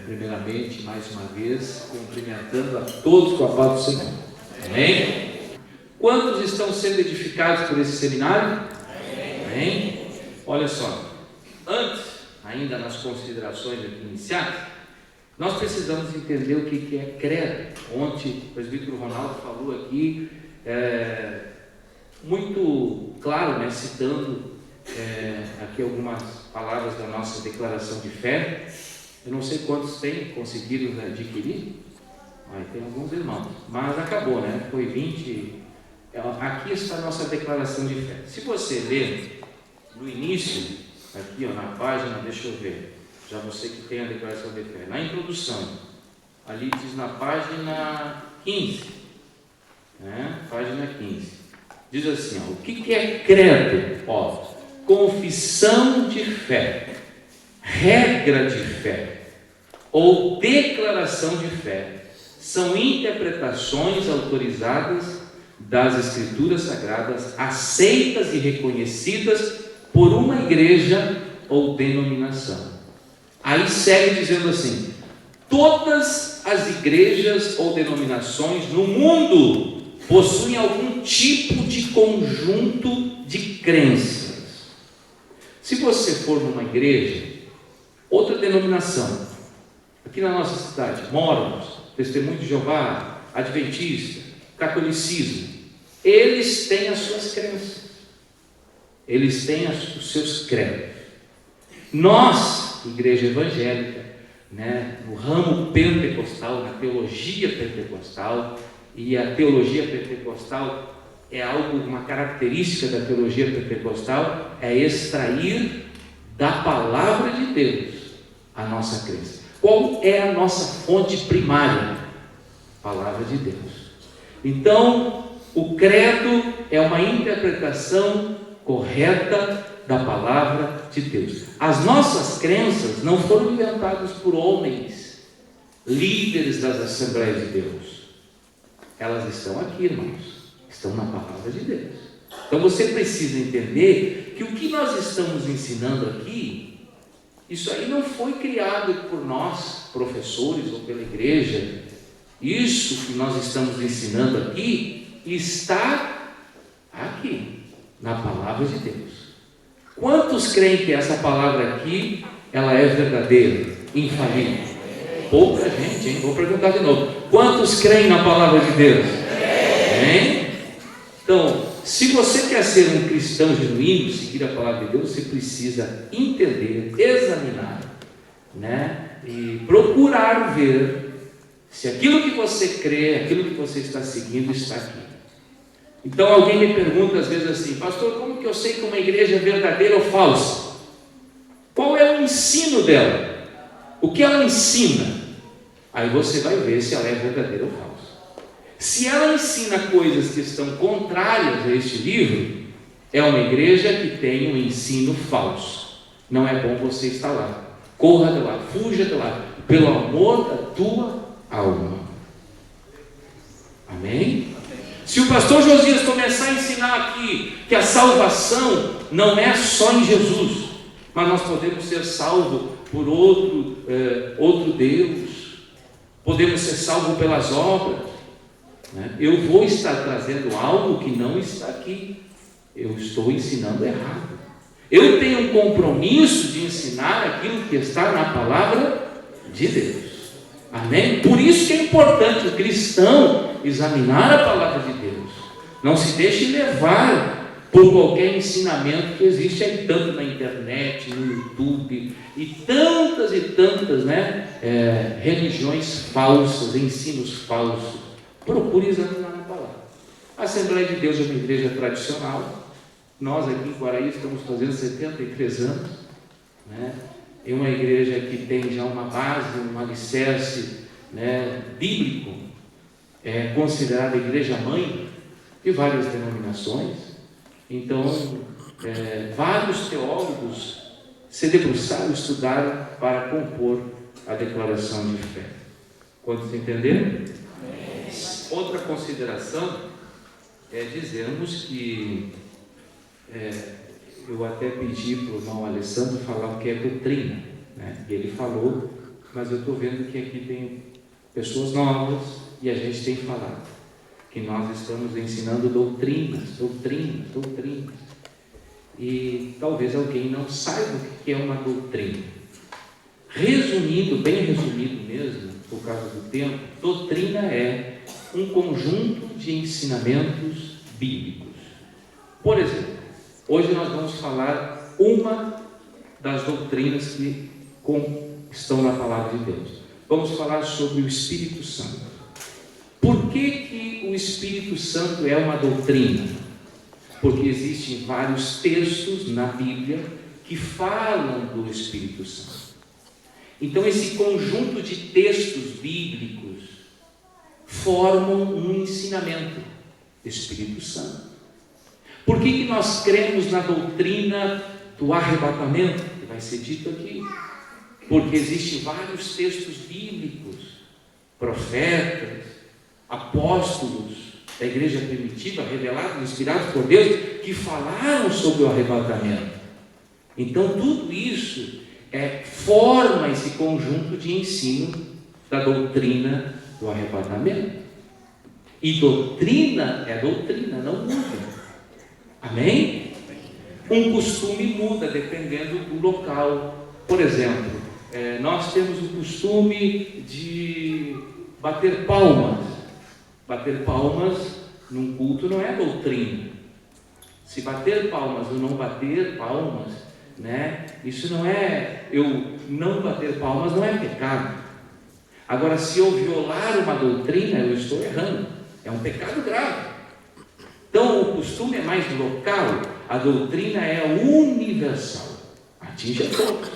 Primeiramente, mais uma vez, cumprimentando a todos com a paz do Senhor. Amém? Quantos estão sendo edificados por esse seminário? Amém? Olha só, antes, ainda nas considerações aqui iniciais, nós precisamos entender o que é credo. Ontem o presbítero Ronaldo falou aqui, muito claro, citando aqui algumas palavras da nossa declaração de fé. Eu não sei quantos têm conseguido adquirir, tem alguns irmãos, mas acabou, foi 20. Aqui está a nossa declaração de fé. Se você ler no início, aqui na página, deixa eu ver, já você que tem a declaração de fé, na introdução, ali diz na página 15, página 15, diz assim, o que é credo? Confissão de fé, regra de fé ou declaração de fé são interpretações autorizadas das Escrituras Sagradas, aceitas e reconhecidas por uma igreja ou denominação. Aí segue dizendo assim: todas as igrejas ou denominações no mundo possuem algum tipo de conjunto de crenças. Se você for numa igreja, outra denominação, aqui na nossa cidade, Mormons, Testemunho de Jeová, Adventista, Catolicismo, eles têm as suas crenças, eles têm os seus credos. Nós, igreja evangélica, no ramo pentecostal, na teologia pentecostal, e a teologia pentecostal é algo, uma característica da teologia pentecostal, é extrair da palavra de Deus a nossa crença. Qual é a nossa fonte primária? Palavra de Deus. Então, o credo é uma interpretação correta da palavra de Deus. As nossas crenças não foram inventadas por homens, líderes das Assembleias de Deus. Elas estão aqui, irmãos. Estão na palavra de Deus. Então você precisa entender que o que nós estamos ensinando aqui, isso aí não foi criado por nós, professores, ou pela igreja. Isso que nós estamos ensinando aqui, está aqui, na palavra de Deus. Quantos creem que essa palavra aqui, ela é verdadeira, infalível? Pouca gente, hein? Vou perguntar de novo. Quantos creem na palavra de Deus? Amém? Então, se você quer ser um cristão genuíno, seguir a palavra de Deus, você precisa entender, examinar, e procurar ver se aquilo que você crê, aquilo que você está seguindo está aqui. Então alguém me pergunta às vezes assim: pastor, como que eu sei que uma igreja é verdadeira ou falsa? Qual é o ensino dela? O que ela ensina? Aí você vai ver se ela é verdadeira ou falsa. Se ela ensina coisas que estão contrárias a este livro, é uma igreja que tem um ensino falso. Não é bom você estar lá. Corra de lá, fuja de lá, pelo amor da tua alma. Amém? Se o pastor Josias começar a ensinar aqui que a salvação não é só em Jesus, mas nós podemos ser salvos por outro Deus, podemos ser salvos pelas obras, eu vou estar trazendo algo que não está aqui. Eu estou ensinando errado. Eu tenho um compromisso de ensinar aquilo que está na palavra de Deus. Amém? Por isso que é importante o cristão examinar a palavra de Deus. Não se deixe levar por qualquer ensinamento que existe aí tanto na internet, no YouTube, e tantas religiões falsas, ensinos falsos. Procure examinar na palavra. A Assembleia de Deus é uma igreja tradicional. Nós aqui em Quaraí estamos fazendo 73 anos. É uma igreja que tem já uma base, um alicerce bíblico. É considerada a igreja mãe de várias denominações. Então, vários teólogos se debruçaram, estudaram para compor a declaração de fé. Quantos entenderam? Outra consideração é dizermos que eu até pedi para o irmão Alessandro falar o que é doutrina. né? E ele falou, mas eu estou vendo que aqui tem pessoas novas e a gente tem falado que nós estamos ensinando doutrinas. E talvez alguém não saiba o que é uma doutrina. Resumindo, bem resumido mesmo, por causa do tempo, doutrina é um conjunto de ensinamentos bíblicos. Por exemplo, hoje nós vamos falar uma das doutrinas que estão na Palavra de Deus. Vamos falar sobre o Espírito Santo. Por que o Espírito Santo é uma doutrina? Porque existem vários textos na Bíblia que falam do Espírito Santo. Então, esse conjunto de textos bíblicos formam um ensinamento, Espírito Santo. Por que nós cremos na doutrina do arrebatamento, que vai ser dito aqui? Porque existem vários textos bíblicos, profetas, apóstolos da igreja primitiva, revelados, inspirados por Deus, que falaram sobre o arrebatamento. Então, tudo isso forma esse conjunto de ensino da doutrina do arrebatamento. E doutrina é doutrina, não muda. Amém? Um costume muda dependendo do local. Por exemplo, nós temos o costume de bater palmas. Bater palmas num culto não é doutrina. Se bater palmas ou não bater palmas, né? Isso não é, eu não bater palmas não é pecado. Agora, se eu violar uma doutrina, eu estou errando. É um pecado grave. Então, o costume é mais local, a doutrina é universal, atinge a todos.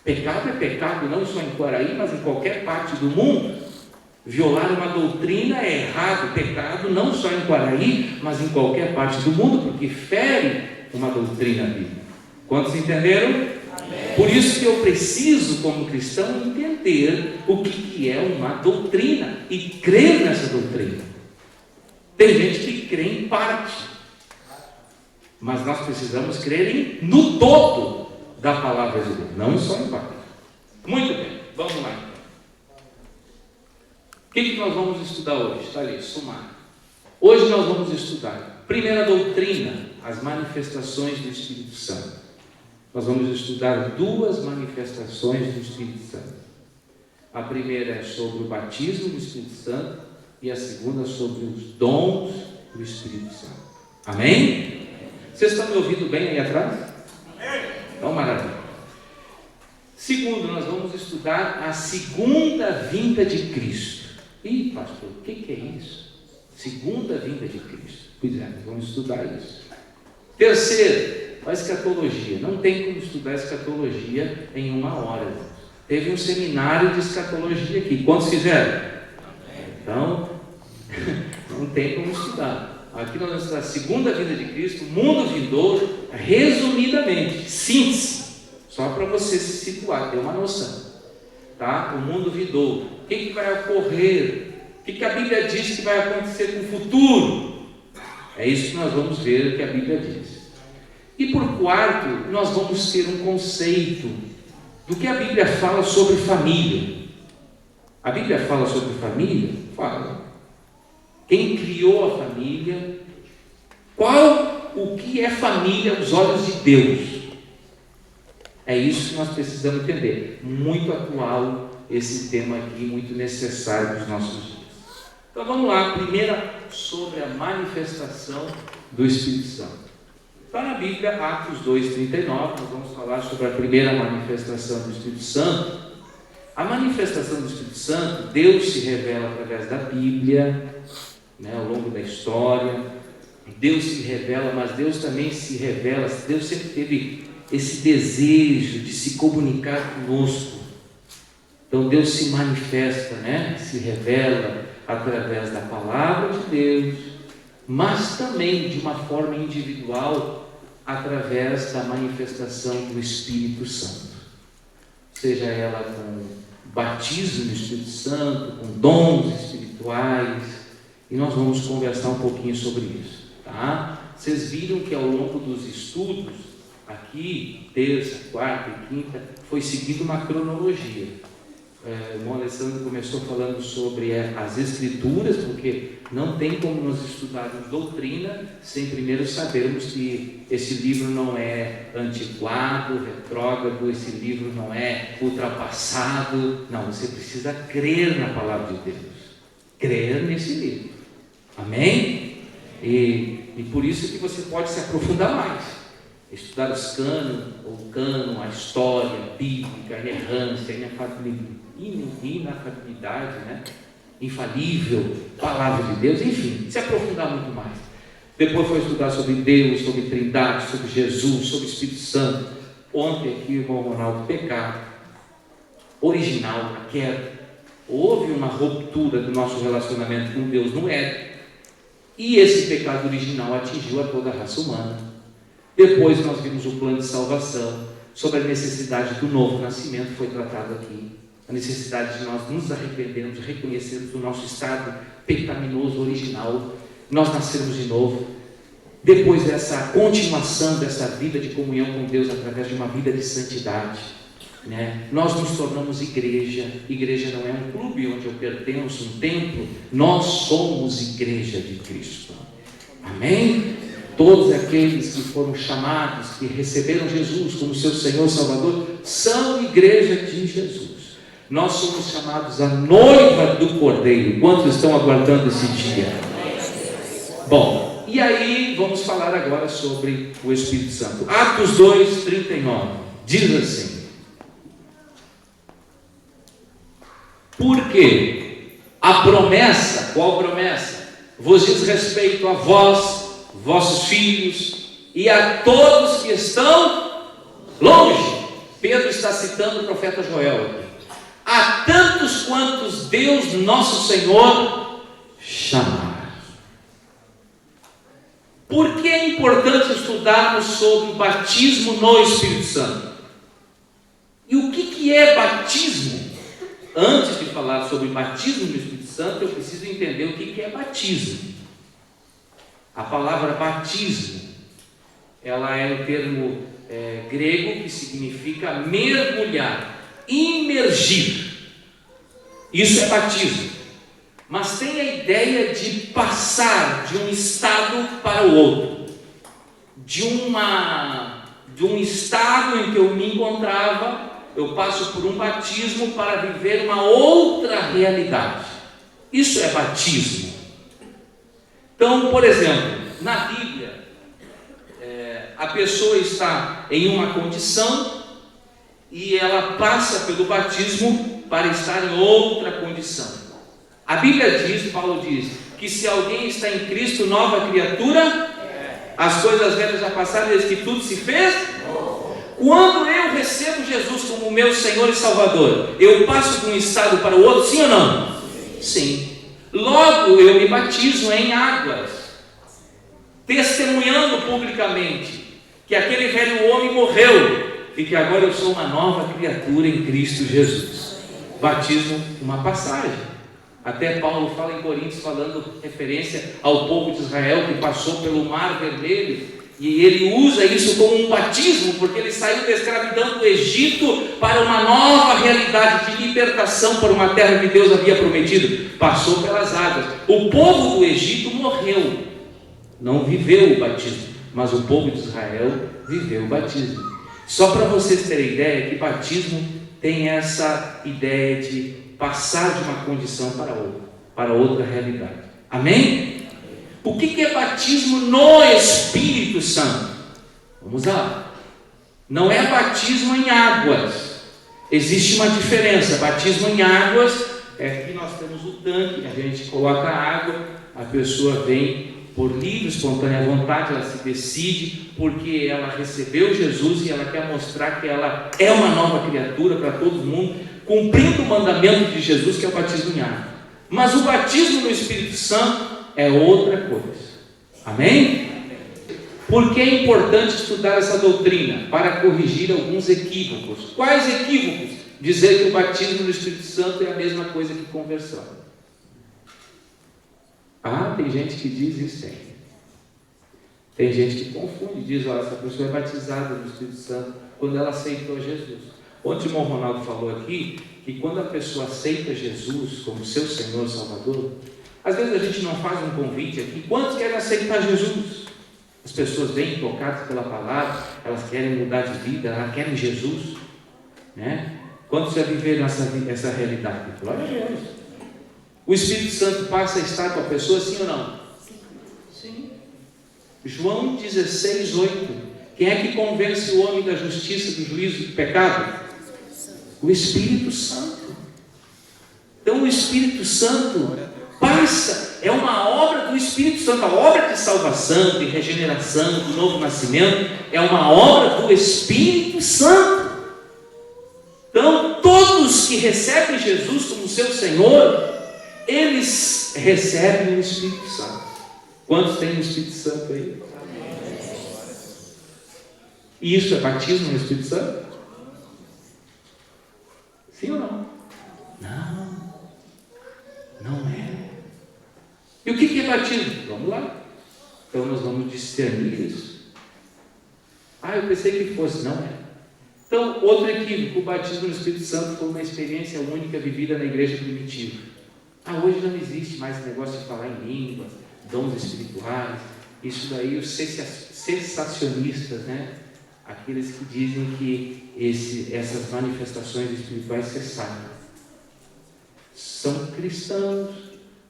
Pecado é pecado não só em Quaraí, mas em qualquer parte do mundo. Violar uma doutrina é errado, pecado não só em Quaraí, mas em qualquer parte do mundo, porque fere uma doutrina bíblica. Quantos entenderam? Amém. Por isso que eu preciso, como cristão, entender o que é uma doutrina e crer nessa doutrina. Tem gente que crê em parte, mas nós precisamos crer no todo da palavra de Deus, não só em parte. Muito bem, vamos lá então. O que nós vamos estudar hoje? Está ali, sumário. Hoje nós vamos estudar, primeira doutrina, as manifestações do Espírito Santo. Nós vamos estudar duas manifestações do Espírito Santo. A primeira é sobre o batismo do Espírito Santo e a segunda sobre os dons do Espírito Santo. Amém? Vocês estão me ouvindo bem aí atrás? Então, maravilha. Segundo, nós vamos estudar a segunda vinda de Cristo. Ih, pastor, o que é isso? Segunda vinda de Cristo. Pois é, nós vamos estudar isso. Terceiro, a escatologia. Não tem como estudar escatologia em uma hora. Teve um seminário de escatologia aqui. Quantos fizeram? Então, não tem como estudar. Aqui nós vamos estudar a segunda vinda de Cristo, mundo vindouro, resumidamente, síntese, só para você se situar, ter uma noção. Tá? O mundo vindouro. O que vai ocorrer? O que a Bíblia diz que vai acontecer com o futuro? É isso que nós vamos ver que a Bíblia diz. E por quarto, nós vamos ter um conceito do que a Bíblia fala sobre família. A Bíblia fala sobre família? Fala. Quem criou a família? O que é família aos olhos de Deus? É isso que nós precisamos entender. Muito atual esse tema aqui, muito necessário para os nossos dias. Então vamos lá, primeira sobre a manifestação do Espírito Santo. Está na Bíblia, Atos 2:39, nós vamos falar sobre a primeira manifestação do Espírito Santo. A manifestação do Espírito Santo, Deus se revela através da Bíblia, ao longo da história. Deus se revela, mas Deus também se revela. Deus sempre teve esse desejo de se comunicar conosco. Então Deus se manifesta, se revela através da palavra de Deus, mas também de uma forma individual, através da manifestação do Espírito Santo. Seja ela com batismo no Espírito Santo, com dons espirituais, e nós vamos conversar um pouquinho sobre isso, tá? Vocês viram que ao longo dos estudos, aqui, terça, quarta e quinta, foi seguindo uma cronologia. O irmão Alessandro começou falando sobre as Escrituras, porque não tem como nós estudarmos doutrina sem primeiro sabermos que esse livro não é antiquado, retrógrado, esse livro não é ultrapassado. Não, você precisa crer na palavra de Deus, crer nesse livro. Amém? E por isso que você pode se aprofundar mais, estudar os cânon, a história bíblica, a inerrância, a inafabilidade, né? Infalível, palavra de Deus, enfim, se aprofundar muito mais. Depois foi estudar sobre Deus, sobre Trindade, sobre Jesus, sobre Espírito Santo. Ontem aqui o irmão Ronaldo, pecado original, a queda. Houve uma ruptura do nosso relacionamento com Deus no Éden, e esse pecado original atingiu a toda a raça humana. Depois nós vimos o plano de salvação, sobre a necessidade do novo nascimento, foi tratado aqui. A necessidade de nós nos arrependermos, reconhecermos o nosso estado pecaminoso original, nós nascermos de novo. Depois dessa continuação dessa vida de comunhão com Deus através de uma vida de santidade, né? Nós nos tornamos igreja. Igreja não é um clube onde eu pertenço, um templo. Nós somos igreja de Cristo. Amém? Todos aqueles que foram chamados, que receberam Jesus como seu Senhor e Salvador, são igreja de Jesus. Nós somos chamados a noiva do Cordeiro. Quantos estão aguardando esse dia? Bom, e aí vamos falar agora sobre o Espírito Santo. Atos 2:39 diz assim: porque a promessa, qual promessa? Vos diz respeito a vós, vossos filhos e a todos que estão longe. Pedro está citando o profeta Joel aqui. A tantos quantos Deus nosso Senhor chamar. Por que é importante estudarmos sobre o batismo no Espírito Santo? E o que é batismo? Antes de falar sobre batismo no Espírito Santo, eu preciso entender o que é batismo. A palavra batismo, ela é um termo grego que significa mergulhar, imergir. Isso é batismo. Mas tem a ideia de passar de um estado para o outro, de um estado em que eu me encontrava, eu passo por um batismo para viver uma outra realidade. Isso é batismo. Então, por exemplo, na Bíblia, a pessoa está em uma condição e ela passa pelo batismo para estar em outra condição. A Bíblia diz, Paulo diz, que se alguém está em Cristo, nova criatura, as coisas velhas já passaram, desde que tudo se fez. Quando eu recebo Jesus como meu Senhor e Salvador, eu passo de um estado para o outro, sim ou não? Sim. Logo eu me batizo em águas, testemunhando publicamente que aquele velho homem morreu e que agora eu sou uma nova criatura em Cristo Jesus. Batismo, uma passagem. Até Paulo fala em Coríntios, falando referência ao povo de Israel que passou pelo Mar Vermelho, e ele usa isso como um batismo, porque ele saiu da escravidão do Egito para uma nova realidade de libertação para uma terra que Deus havia prometido. Passou pelas águas. O povo do Egito morreu, não viveu o batismo, mas o povo de Israel viveu o batismo. Só para vocês terem ideia que batismo tem essa ideia de passar de uma condição para outra realidade. Amém? O que é batismo no Espírito Santo? Vamos lá. Não é batismo em águas. Existe uma diferença. Batismo em águas é que nós temos o tanque, a gente coloca a água, a pessoa vem por livre, espontânea vontade, ela se decide porque ela recebeu Jesus e ela quer mostrar que ela é uma nova criatura para todo mundo, cumprindo o mandamento de Jesus, que é o batismo em água. Mas o batismo no Espírito Santo é outra coisa. Amém? Por que é importante estudar essa doutrina? Para corrigir alguns equívocos. Quais equívocos? Dizer que o batismo no Espírito Santo é a mesma coisa que conversão. Tem gente que diz isso aí. Tem gente que confunde, diz, olha, essa pessoa é batizada no Espírito Santo quando ela aceitou Jesus. Ontem o irmão Ronaldo falou aqui que quando a pessoa aceita Jesus como seu Senhor e Salvador, às vezes a gente não faz um convite aqui, quantos querem aceitar Jesus? As pessoas vêm tocadas pela palavra, elas querem mudar de vida, elas querem Jesus, né? Quantos já viveram essa realidade? Glória a Deus. O Espírito Santo passa a estar com a pessoa, sim ou não? Sim. João 16, 8. Quem é que convence o homem da justiça, do juízo e do pecado? O Espírito Santo. Então o Espírito Santo passa, é uma obra do Espírito Santo. A obra de salvação, de regeneração, do novo nascimento, é uma obra do Espírito Santo. Então todos que recebem Jesus como seu Senhor, eles recebem o Espírito Santo. Quantos têm o Espírito Santo aí? E isso é batismo no Espírito Santo? Sim ou não? Não. Não é. E o que é batismo? Vamos lá. Então nós vamos discernir isso. Eu pensei que fosse. Não é. Então, outro equívoco. O batismo no Espírito Santo foi uma experiência única vivida na igreja primitiva. Hoje não existe mais esse negócio de falar em línguas, dons espirituais. Isso daí, os cessacionistas, né? Aqueles que dizem que essas manifestações espirituais cessaram. São cristãos,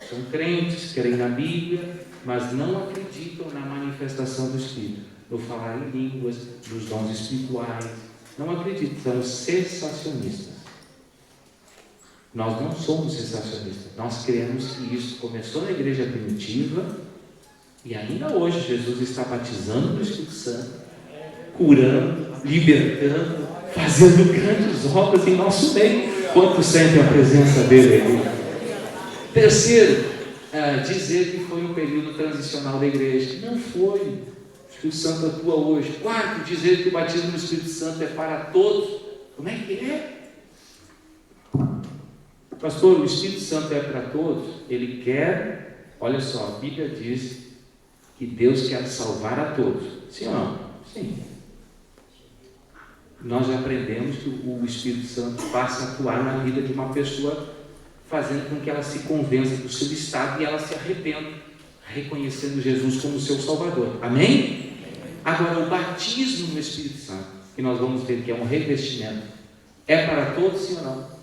são crentes, creem na Bíblia, mas não acreditam na manifestação do Espírito, no falar em línguas, nos dons espirituais. Não acreditam, são cessacionistas. Nós não somos cessacionistas. Nós cremos que isso começou na igreja primitiva e ainda hoje Jesus está batizando no Espírito Santo, curando, libertando, fazendo grandes obras em nosso meio. Quanto sente a presença dele aqui? Terceiro, dizer que foi um período transicional da igreja. Não foi. O Espírito Santo atua hoje. Quarto, dizer que o batismo no Espírito Santo é para todos. Como é que é? Pastor, o Espírito Santo é para todos? Ele quer, olha só, a Bíblia diz que Deus quer salvar a todos. Sim ou não? Sim. Nós já aprendemos que o Espírito Santo passa a atuar na vida de uma pessoa, fazendo com que ela se convença do seu estado e ela se arrependa, reconhecendo Jesus como seu Salvador. Amém? Agora, o batismo no Espírito Santo, que nós vamos ver que é um revestimento, é para todos, sim ou não?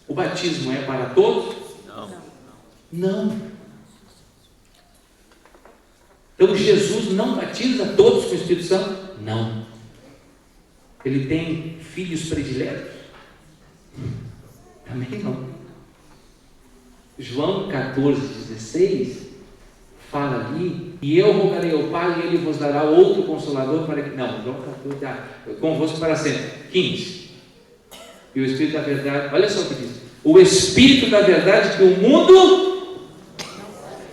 O batismo é para todos? Não. Então Jesus não batiza todos com o Espírito Santo? Não. Ele tem filhos prediletos? Também não. João 14,16 fala ali, e eu rogarei ao Pai e Ele vos dará outro Consolador para que... Não, João 14, convosco para sempre. 15. E o Espírito da verdade, olha só o que diz: o Espírito da verdade que o mundo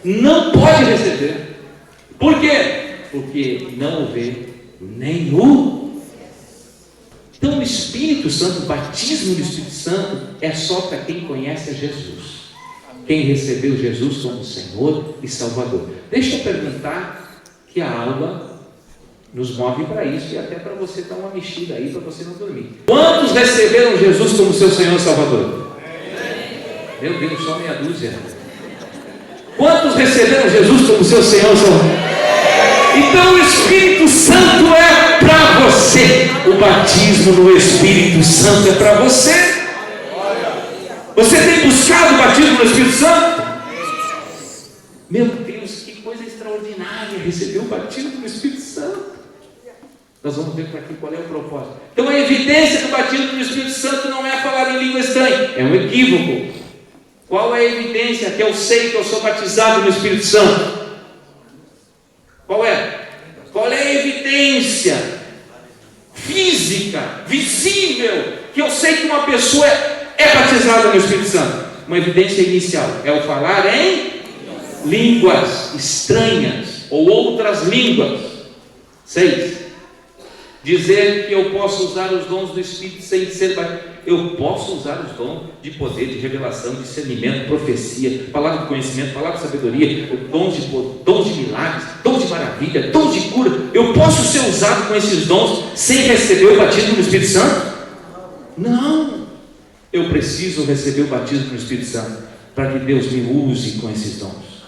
não pode receber. Por quê? Porque não o vê nem o. Então o Espírito Santo, o batismo do Espírito Santo é só para quem conhece a Jesus, quem recebeu Jesus como Senhor e Salvador. Deixa eu perguntar, que a aula nos move para isso e até para você dar uma mexida aí, para você não dormir. Quantos receberam Jesus como seu Senhor e Salvador? Meu Deus, só meia dúzia. Quantos receberam Jesus como seu Senhor e Salvador? Então o Espírito Santo é para você. O batismo no Espírito Santo é para você. Você tem buscado o batismo no Espírito Santo? Meu Deus, que coisa extraordinária receber o batismo no Espírito Santo. Nós vamos ver para aqui qual é o propósito. Então a evidência do batismo no Espírito Santo não é falar em língua estranha, é um equívoco. Qual é a evidência que eu sei que eu sou batizado no Espírito Santo? Qual é? Qual é a evidência física, visível, que eu sei que uma pessoa é batizada no Espírito Santo? Uma evidência inicial é o falar em línguas estranhas ou outras línguas. 6. Dizer que eu posso usar os dons do Espírito sem ser batizado. Eu posso usar os dons de poder, de revelação, discernimento, profecia, palavra de conhecimento, palavra de sabedoria, dons de milagres, dons de maravilha, dons de cura. Eu posso ser usado com esses dons sem receber o batismo no Espírito Santo? Não. Eu preciso receber o batismo no Espírito Santo para que Deus me use com esses dons.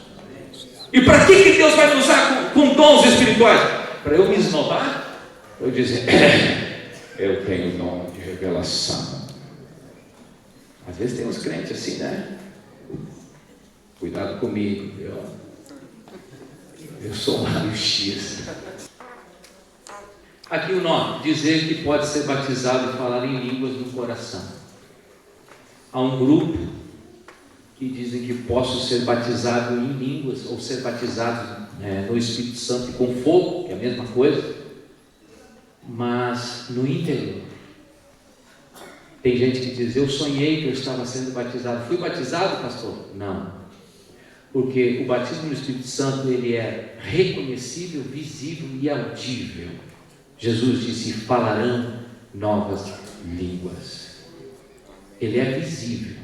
E para que Deus vai me usar com dons espirituais? Para eu me esnobar? Eu dizer, eu tenho dom de revelação. Às vezes tem uns crentes assim, né? Cuidado comigo, eu sou um raio-x. Aqui o nome, dizer que pode ser batizado e falar em línguas no coração. Há um grupo que dizem que posso ser batizado em línguas, ou ser batizado no Espírito Santo e com fogo, que é a mesma coisa, mas no interior. Tem gente que diz, eu sonhei que eu estava sendo batizado. Fui batizado, pastor? Não. Porque o batismo no Espírito Santo, ele é reconhecível, visível e audível. Jesus disse, falarão novas línguas. Ele é visível.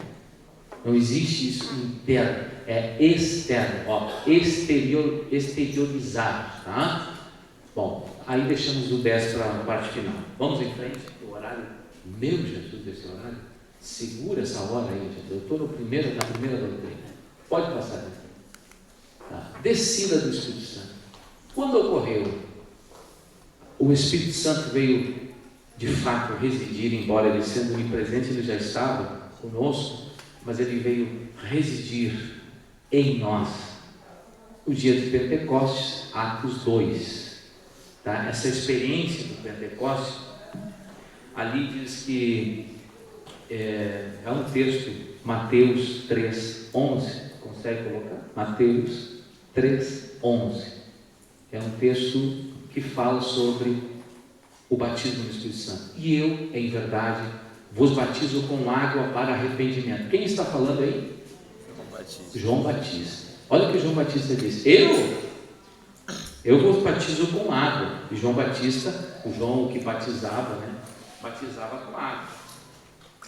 Não existe isso interno, é externo, exteriorizado, tá? Bom, aí deixamos o 10 para a parte final. Vamos em frente, o horário. Meu Jesus, desse horário, segura essa hora aí, Jesus. Eu estou na primeira doutrina. Pode passar aqui. Tá. Descida do Espírito Santo. Quando ocorreu? O Espírito Santo veio de fato residir, embora ele sendo onipresente, ele já estava conosco, mas ele veio residir em nós. O dia de Pentecostes, Atos 2. Tá? Essa experiência do Pentecostes, ali diz que é um texto, Mateus 3:11, consegue colocar? Mateus 3:11, é um texto que fala sobre o batismo do Espírito Santo. E eu, em verdade, vos batizo com água para arrependimento. Quem está falando aí? João Batista. Olha o que João Batista diz. Eu vos batizo com água. E João Batista, o João que batizava, né? Batizava com água.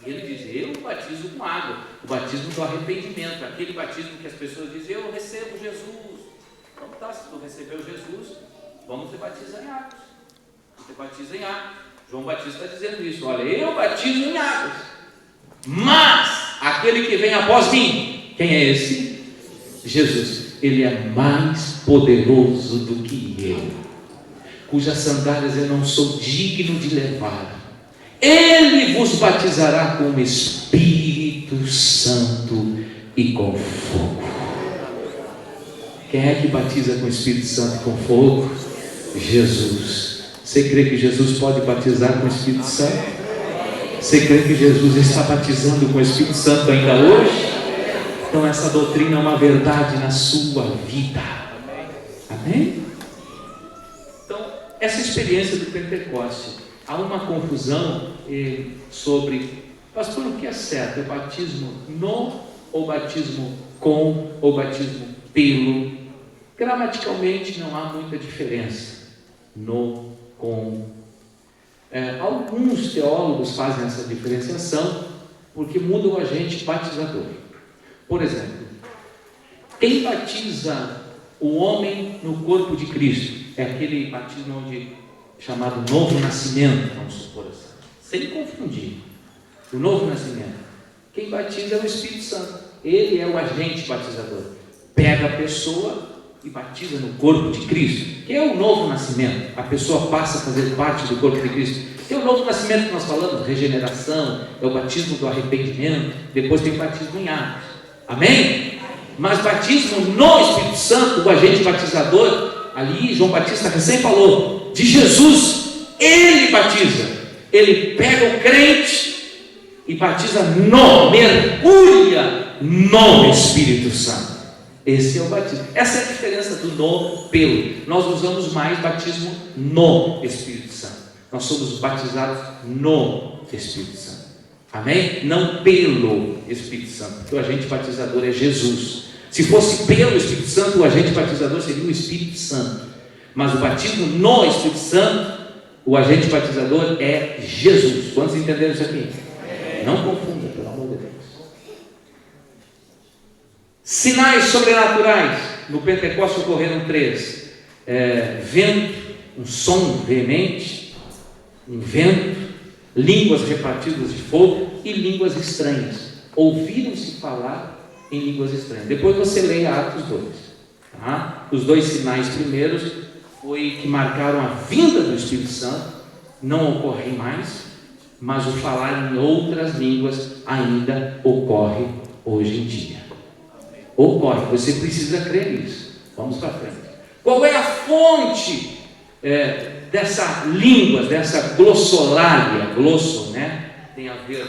E ele diz, eu batizo com água. O batismo do arrependimento. Aquele batismo que as pessoas dizem, eu recebo Jesus. Então tá, se tu recebeu Jesus, vamos te batizar em águas. Você batiza em águas. João Batista está dizendo isso. Olha, eu batizo em águas. Mas aquele que vem após mim, quem é esse? Jesus. Ele é mais poderoso do que eu, cujas sandálias eu não sou digno de levar. Ele vos batizará com o Espírito Santo e com fogo. Quem é que batiza com o Espírito Santo e com fogo? Jesus. Você crê que Jesus pode batizar com o Espírito Santo? Você crê que Jesus está batizando com o Espírito Santo ainda hoje? Então essa doutrina é uma verdade na sua vida. Amém? Então, essa experiência do Pentecostes, há uma confusão sobre, pastor, o que é certo? É batismo no, ou batismo com, ou batismo pelo? Gramaticalmente não há muita diferença. No, com. Alguns teólogos fazem essa diferenciação porque mudam o agente batizador. Por exemplo, quem batiza o homem no corpo de Cristo é aquele batismo chamado novo nascimento, vamos supor assim, sem confundir. O novo nascimento, quem batiza é o Espírito Santo. Ele é o agente batizador. Pega a pessoa e batiza no corpo de Cristo, que é o novo nascimento. A pessoa passa a fazer parte do corpo de Cristo. Que é o novo nascimento que nós falamos, regeneração, é o batismo do arrependimento. Depois tem o batismo em águas. Amém? Mas batismo no Espírito Santo, o agente batizador, ali João Batista recém falou de Jesus. Ele batiza, ele pega o crente e batiza mergulha no Espírito Santo. Esse é o batismo. Essa é a diferença do no pelo. Nós usamos mais batismo no Espírito Santo. Nós somos batizados no Espírito Santo. Amém? Não pelo Espírito Santo, porque o agente batizador é Jesus. Se fosse pelo Espírito Santo, o agente batizador seria o Espírito Santo. Mas o batismo no Espírito Santo, O agente batizador é Jesus. Quantos entenderam isso aqui? Não confunda, pelo amor de Deus. Sinais sobrenaturais. No Pentecostes ocorreram 3. Vento, um som veemente, um vento, línguas repartidas de fogo e línguas estranhas. Ouviram-se falar em línguas estranhas. Depois você leia Atos 2. Tá? Os 2 sinais primeiros foi que marcaram a vinda do Espírito Santo. Não ocorrem mais, mas o falar em outras línguas ainda ocorre hoje em dia. Ocorre, você precisa crer nisso. Vamos para frente. Qual é a fonte dessa língua, dessa glossolalia? Glosso, né? Tem a ver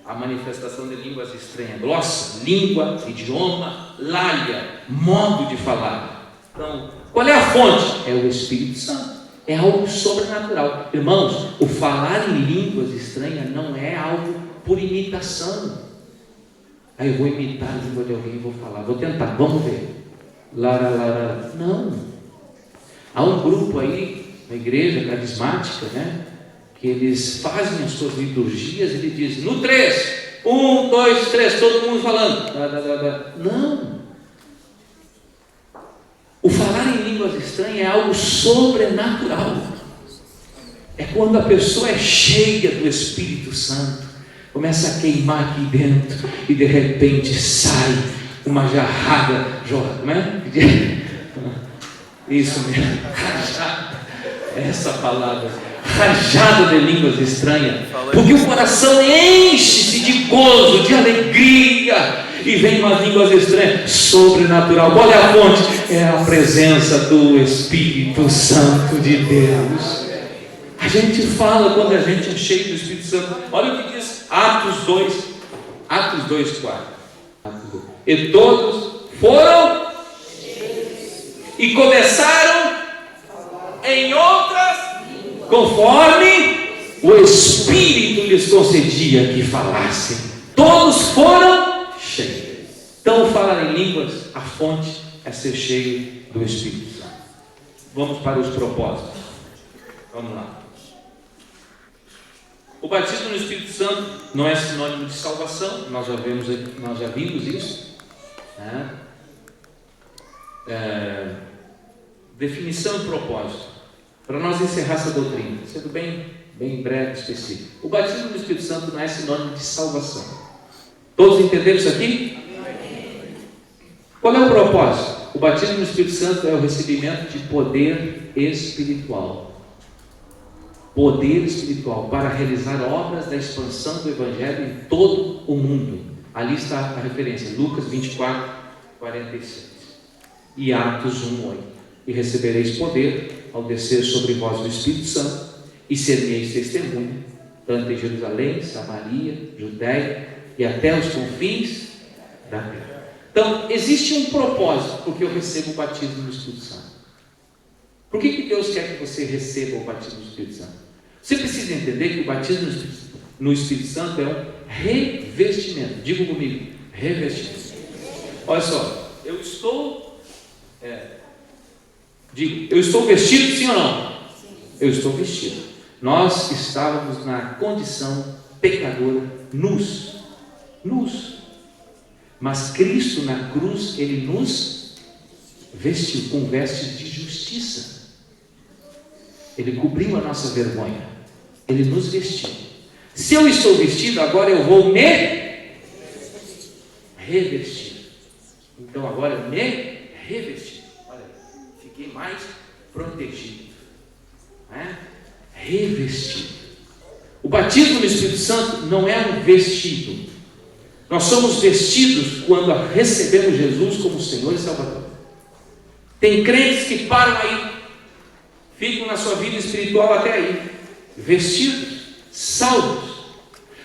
a manifestação de línguas estranhas. Glossa, língua, idioma, lalia, modo de falar. Então, qual é a fonte? É o Espírito Santo. É algo sobrenatural. Irmãos, o falar em línguas estranhas não é algo por imitação. Aí eu vou imitar a língua de alguém e vou falar. Vou tentar, vamos ver. Lara. Não. Há um grupo aí, na igreja carismática, né? Que eles fazem as suas liturgias, ele diz, no 3, 1, 2, 3, todo mundo falando. Não. O falar em línguas estranhas é algo sobrenatural. É quando a pessoa é cheia do Espírito Santo, começa a queimar aqui dentro e de repente sai uma jarrada, como é? Isso mesmo, rajada, essa palavra, rajada de línguas estranhas, porque o coração enche-se de gozo, de alegria, e vem umas línguas estranhas, sobrenatural. Qual é a fonte? É a presença do Espírito Santo de Deus. A gente fala quando a gente é cheio do Espírito Santo. Olha o que diz Atos 2:4. E todos foram e começaram em outras, conforme o Espírito lhes concedia que falassem. Todos foram cheios. Então, falar em línguas, a fonte é ser cheio do Espírito Santo. Vamos para os propósitos. Vamos lá. O batismo no Espírito Santo não é sinônimo de salvação. Nós já vimos isso, né? Definição e propósito. Para nós encerrar essa doutrina, sendo bem breve e específico. O batismo no Espírito Santo não é sinônimo de salvação. Todos entenderam isso aqui? Qual é o propósito? O batismo no Espírito Santo é o recebimento de poder espiritual. Poder espiritual para realizar obras da expansão do Evangelho em todo o mundo. Ali está a referência, Lucas 24:46 e Atos 1:8. E recebereis poder ao descer sobre vós o Espírito Santo, e sereis testemunha, tanto em Jerusalém, Samaria, Judéia e até os confins da terra. Então, existe um propósito porque eu recebo o batismo no Espírito Santo. Por que Deus quer que você receba o batismo do Espírito Santo? Você precisa entender que o batismo no Espírito Santo é um revestimento. Diga comigo, revestimento. Olha só, eu estou vestido, sim ou não? Sim. Eu estou vestido. Nós estávamos na condição pecadora, nus. Mas Cristo na cruz, Ele nos vestiu com vestes de justiça. Ele cobriu a nossa vergonha. Ele nos vestiu. Se eu estou vestido, agora eu vou me revestir. Então agora eu me revesti. Olha, fiquei mais protegido. Revestido. O batismo no Espírito Santo não é um vestido. Nós somos vestidos quando recebemos Jesus como Senhor e Salvador. Tem crentes que param aí, ficam na sua vida espiritual até aí, vestidos, salvos.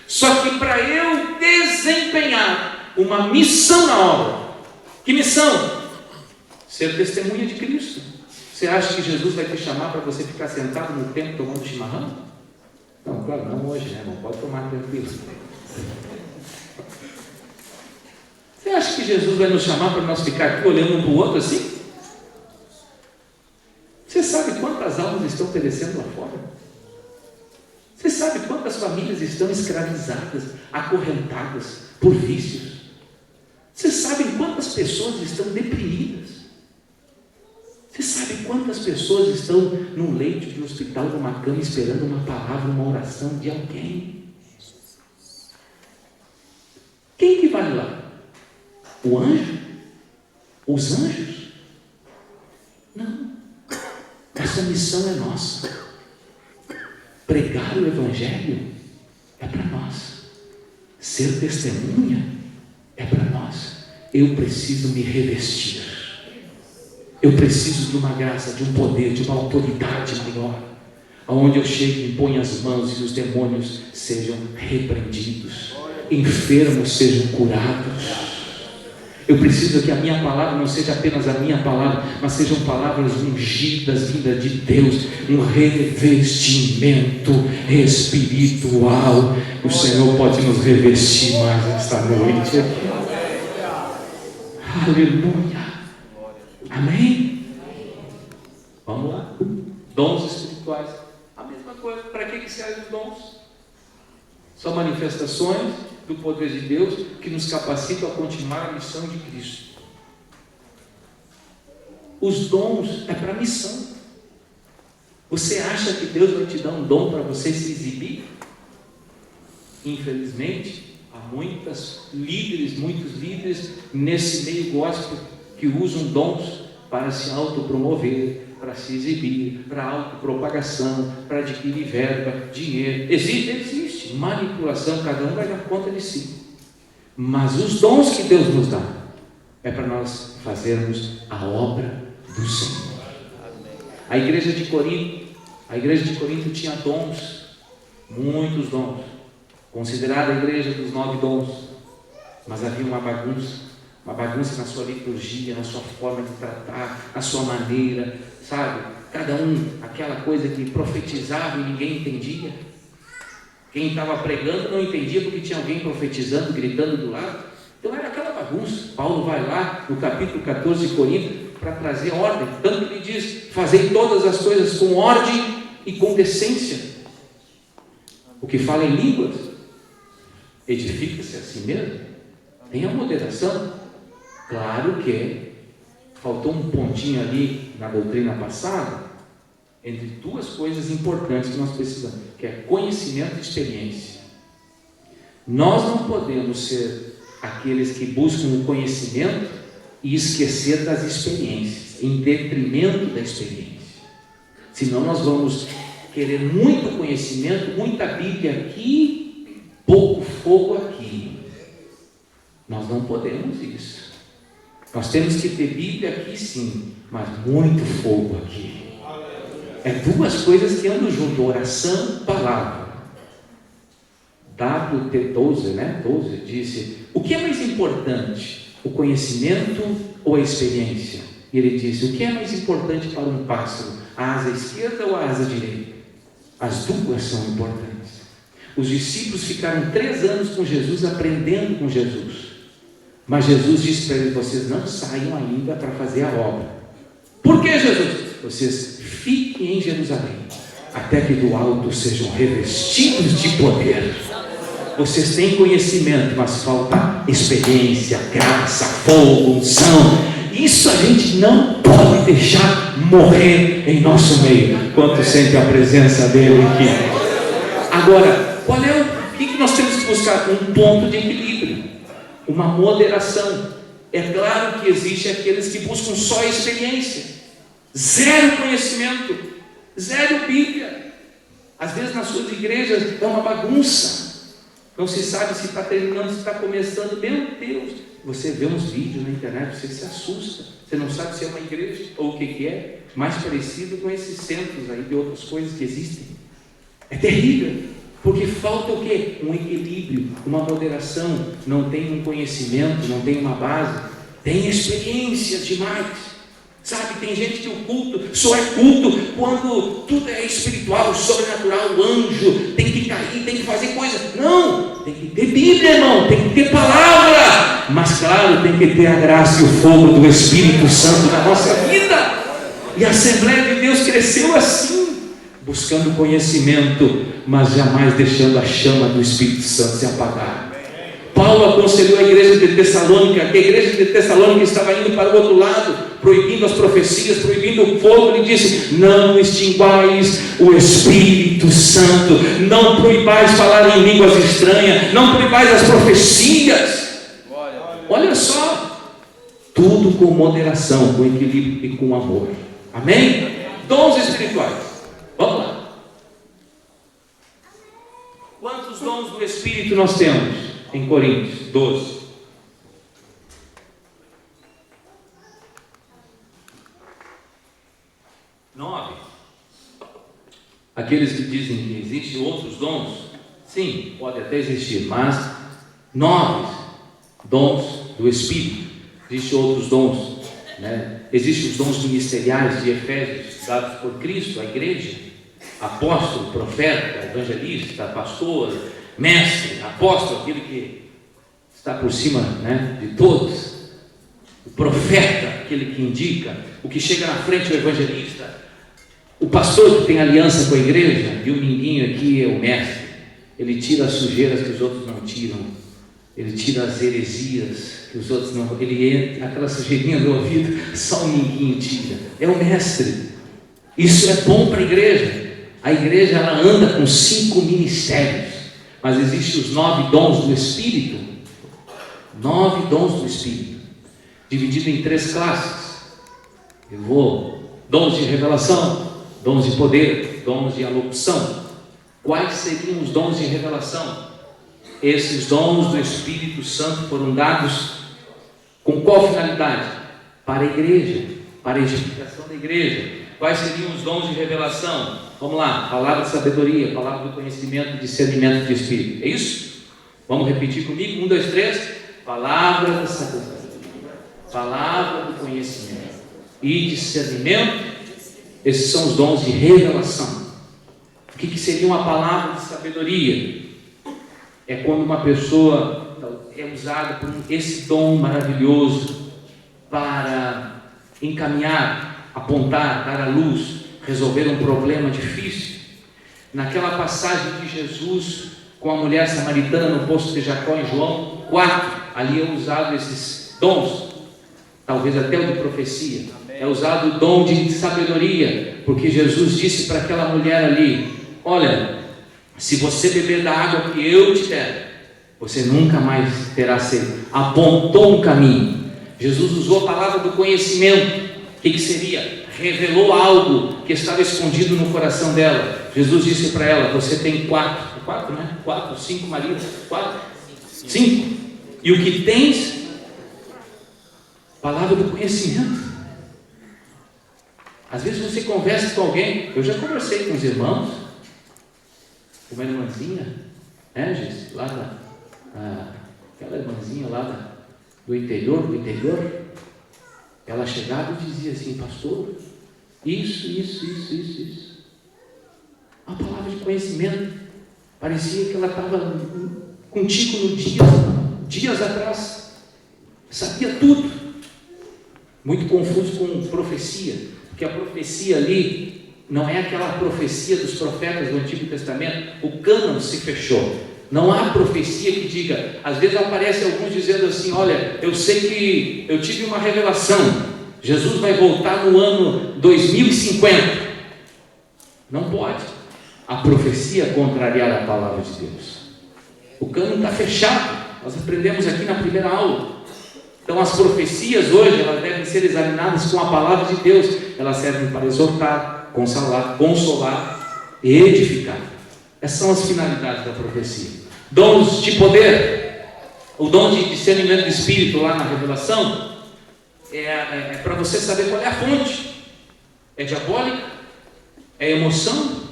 Só que para eu desempenhar uma missão na obra, que missão? Ser testemunha de Cristo. Você acha que Jesus vai te chamar para você ficar sentado no templo tomando chimarrão? Não, claro, não hoje, né? Não pode tomar tranquilo. Você acha que Jesus vai nos chamar para nós ficar aqui olhando um para o outro assim? Você sabe quantas almas estão perecendo lá fora? Você sabe quantas famílias estão escravizadas, acorrentadas por vícios? Você sabe quantas pessoas estão deprimidas? Você sabe quantas pessoas estão num leito de hospital, numa cama, esperando uma palavra, uma oração de alguém? Quem que vai lá? O anjo? Os anjos? Não. Essa missão é nossa. Pregar o Evangelho é para nós. Ser testemunha é para nós. Eu preciso me revestir. Eu preciso de uma graça, de um poder, de uma autoridade maior, aonde eu chego e imponho as mãos e os demônios sejam repreendidos, enfermos sejam curados. Eu preciso que a minha palavra não seja apenas a minha palavra, mas sejam palavras ungidas, vindas de Deus, um revestimento espiritual. O Senhor pode nos revestir mais esta noite. Aleluia. Amém? Vamos lá. Dons espirituais. A mesma coisa. Para que servem os dons? São manifestações do poder de Deus que nos capacitam a continuar a missão de Cristo. Os dons é para a missão. Você acha que Deus vai te dar um dom para você se exibir? Infelizmente, há muitos líderes nesse meio gospel que usam dons para se autopromover, para se exibir, para autopropagação, para adquirir verba, dinheiro. Existe manipulação, cada um vai dar conta de si. Mas os dons que Deus nos dá é para nós fazermos a obra do Senhor. A igreja de Corinto tinha dons, muitos dons, considerada a igreja dos 9 dons, mas havia uma bagunça na sua liturgia, na sua forma de tratar, na sua maneira, sabe? Cada um, aquela coisa que profetizava e ninguém entendia. Quem estava pregando não entendia porque tinha alguém profetizando, gritando do lado. Então era aquela bagunça. Paulo vai lá no capítulo 14 de Corinto para trazer ordem. Tanto que ele diz: fazei todas as coisas com ordem e com decência. O que fala em línguas, edifica-se a si mesmo. Tenha moderação. Claro que faltou um pontinho ali na doutrina passada, entre duas coisas importantes que nós precisamos, que é conhecimento e experiência. Nós não podemos ser aqueles que buscam o conhecimento e esquecer das experiências, em detrimento da experiência. Senão nós vamos querer muito conhecimento, muita Bíblia aqui, pouco fogo aqui. Nós não podemos isso. Nós temos que ter Bíblia aqui sim, mas muito fogo aqui. É duas coisas que andam junto: oração e palavra. W.T. Tozer disse: o que é mais importante, o conhecimento ou a experiência? E ele disse: o que é mais importante para um pássaro, a asa esquerda ou a asa direita? As duas são importantes. Os discípulos ficaram 3 anos com Jesus, aprendendo com Jesus. Mas Jesus disse para eles: vocês não saiam ainda para fazer a obra. Por que, Jesus? Vocês fiquem em Jerusalém, até que do alto sejam revestidos de poder. Vocês têm conhecimento, mas falta experiência, graça, fogo, unção. Isso a gente não pode deixar morrer em nosso meio, quanto sente a presença dele aqui. Agora, o que nós temos que buscar? Um ponto de equilíbrio, uma moderação. É claro que existe aqueles que buscam só a experiência, zero conhecimento, zero Bíblia. Às vezes nas suas igrejas é uma bagunça, não se sabe se está terminando, se está começando. Meu Deus, você vê uns vídeos na internet, você se assusta, você não sabe se é uma igreja ou o que é, mais parecido com esses centros aí de outras coisas que existem. É terrível, porque falta o quê? Um equilíbrio, uma moderação. Não tem um conhecimento, não tem uma base, tem experiências demais. Sabe, tem gente que o culto só é culto quando tudo é espiritual, sobrenatural, o anjo tem que cair, tem que fazer coisa. Não, tem que ter Bíblia, irmão, tem que ter palavra. Mas claro, tem que ter a graça e o fogo do Espírito Santo na nossa vida. E a Assembleia de Deus cresceu assim. buscando conhecimento, mas jamais deixando a chama do Espírito Santo se apagar. Paulo aconselhou a igreja de Tessalônica, que a igreja de Tessalônica estava indo para o outro lado, proibindo as profecias, proibindo o fogo. Ele disse: não extinguais o Espírito Santo, não proibais falar em línguas estranhas, não proibais as profecias. Olha só, tudo com moderação, com equilíbrio e com amor. Amém? Dons espirituais. Vamos lá. Quantos dons do Espírito nós temos em Coríntios? 12. Aqueles que dizem que existem outros dons, sim, pode até existir, mas 9 dons do Espírito. Existem outros dons, né? Existem os dons ministeriais de Efésios, dados por Cristo à igreja: apóstolo, profeta, evangelista, pastor, mestre, apóstolo, aquele que está por cima, né, de todos. O profeta, aquele que indica, o que chega na frente, o evangelista. O pastor que tem aliança com a igreja. E o minguinho aqui é o mestre. Ele tira as sujeiras que os outros não tiram. Ele tira as heresias que os outros não. Ele entra, aquela sujeirinha do ouvido, só o minguinho tira. É o mestre. Isso é bom para a igreja. A igreja, ela anda com 5 ministérios, mas existem os 9 dons do Espírito. 9 dons do Espírito, dividido em 3 classes. Dons de revelação, dons de poder, dons de alocução. Quais seriam os dons de revelação? Esses dons do Espírito Santo foram dados com qual finalidade? Para a igreja, para a edificação da igreja. Quais seriam os dons de revelação? Vamos lá: palavra de sabedoria, palavra do conhecimento, discernimento de Espírito. É isso? Vamos repetir comigo? 1, 2, 3. Palavra da sabedoria, palavra do conhecimento e discernimento. Esses são os dons de revelação. O que seria uma palavra de sabedoria? É quando uma pessoa é usada por esse dom maravilhoso para encaminhar, apontar, dar à luz, resolver um problema difícil. Naquela passagem de Jesus com a mulher samaritana no poço de Jacó, em João 4, ali é usado esses dons, talvez até o de profecia. É usado o dom de sabedoria, porque Jesus disse para aquela mulher ali: olha, se você beber da água que eu te der, você nunca mais terá sede. Apontou um caminho. Jesus usou a palavra do conhecimento. O que seria? Revelou algo que estava escondido no coração dela. Jesus disse para ela: você tem 5 maridos, 5, e o que tens? Palavra do conhecimento. Às vezes você conversa com alguém. Eu já conversei com os irmãos, uma irmãzinha, né, gente, lá aquela irmãzinha lá do interior, ela chegava e dizia assim: pastor, isso. A palavra de conhecimento. Parecia que ela estava contigo no dias atrás, sabia tudo. Muito confuso com profecia, porque a profecia ali não é aquela profecia dos profetas do Antigo Testamento. O cânon se fechou. Não há profecia que diga. Às vezes aparece alguns dizendo assim: olha, eu sei que eu tive uma revelação, Jesus vai voltar no ano 2050. Não pode a profecia contrariar a palavra de Deus. O cânon está fechado. Nós aprendemos aqui na primeira aula. Então as profecias hoje, elas devem ser examinadas com a palavra de Deus. Elas servem para exortar, consolar e edificar. Essas são as finalidades da profecia. Dons de poder. O dom de discernimento do Espírito lá na revelação é para você saber qual é a fonte. É diabólica? É emoção?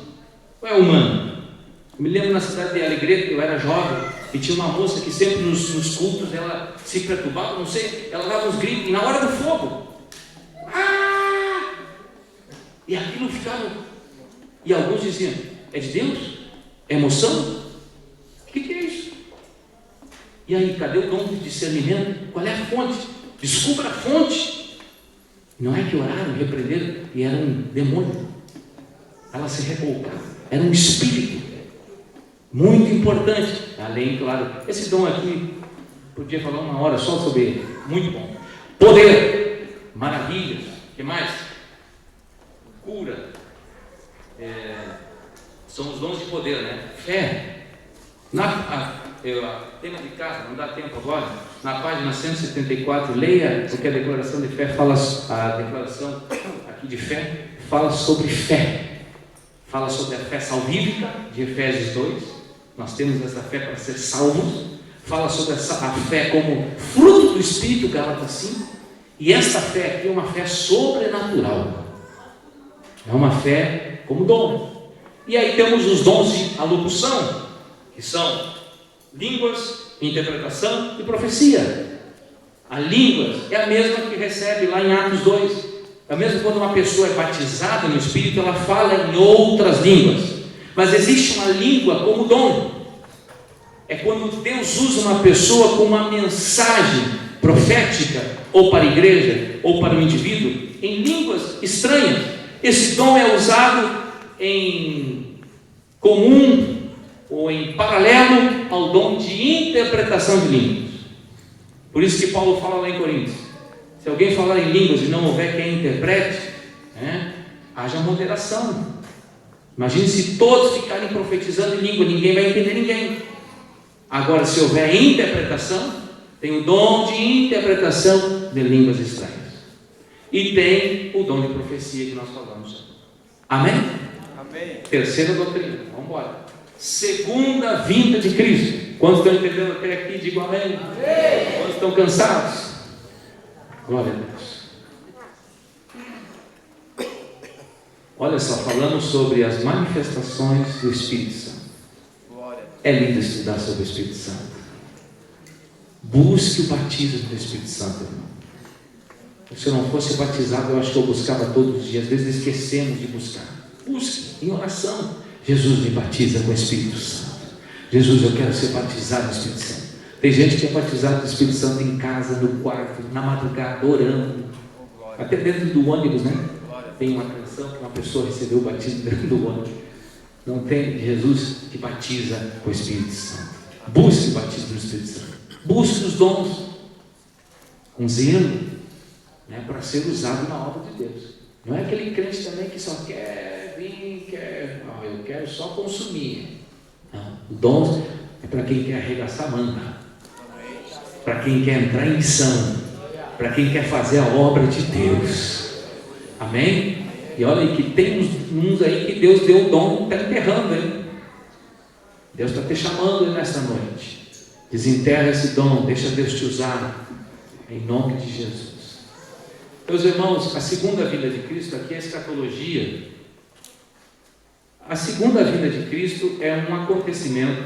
Ou é humana? Eu me lembro na cidade de Alegrete, que eu era jovem, e tinha uma moça que sempre nos cultos ela se perturbava, não sei, ela dava uns gritos, e na hora do fogo, e aquilo ficava, e alguns diziam: é de Deus? É emoção? O que é isso? E aí, cadê o dom de discernimento? Qual é a fonte? Descubra a fonte. Não é que oraram, repreenderam, e era um demônio. ela se revoltava. Era um espírito muito importante. Além, claro, esse dom aqui, podia falar 1 hora só sobre ele. Muito bom. Poder, maravilhas. O que mais? Cura. São os dons de poder, né? Fé. Tema de casa, não dá tempo agora. Na página 174, leia, porque a declaração de fé fala, a declaração aqui de fé fala sobre fé. Fala sobre a fé salvífica, de Efésios 2. Nós temos essa fé para ser salvos. Fala sobre a fé como fruto do Espírito, Gálatas 5. E esta fé aqui é uma fé sobrenatural. É uma fé como dom. E aí temos os dons de alocução, que são línguas, interpretação e profecia. A línguas é a mesma que recebe lá em Atos 2. É mesmo quando uma pessoa é batizada no Espírito, ela fala em outras línguas. Mas existe uma língua como dom. É quando Deus usa uma pessoa com uma mensagem profética, ou para a igreja, ou para o indivíduo, em línguas estranhas. Esse dom é usado em comum ou em paralelo ao dom de interpretação de línguas. Por isso que Paulo fala lá em Coríntios: se alguém falar em línguas e não houver quem interprete, haja moderação. Imagine se todos ficarem profetizando em língua, ninguém vai entender ninguém. Agora, se houver interpretação, tem o dom de interpretação de línguas estranhas. E tem o dom de profecia que nós falamos. Amém? Amém. Terceira doutrina, vamos embora. Segunda vinda de Cristo. Quantos estão entendendo até aqui? Digo amém. Amém. Quantos estão cansados? Glória a Deus. Olha só, falamos sobre as manifestações do Espírito Santo. É lindo estudar sobre o Espírito Santo. Busque o batismo do Espírito Santo, irmão. Se eu não fosse batizado, eu acho que eu buscava todos os dias. Às vezes esquecemos de buscar. Busque em oração. Jesus me batiza com o Espírito Santo. Jesus, eu quero ser batizado no Espírito Santo. Tem gente que é batizado no Espírito Santo em casa, no quarto, na madrugada, orando. Até dentro do ônibus, né? Tem uma canção que uma pessoa recebeu o batismo dentro do ônibus. Não tem Jesus que batiza com o Espírito Santo. Busque o batismo do Espírito Santo. Busque os dons com zelo, para ser usado na obra de Deus. Não é aquele crente também que só quer vir, eu quero só consumir. Não. Dons é para quem quer arregaçar a manga, para quem quer entrar em missão, para quem quer fazer a obra de Deus. Amém? E olha aí que tem uns aí que Deus deu o dom, está enterrando, hein? Deus está te chamando nessa noite. Desenterra esse dom, deixa Deus te usar, em nome de Jesus. Meus irmãos, a segunda vinda de Cristo, aqui é a escatologia. A segunda vinda de Cristo é um acontecimento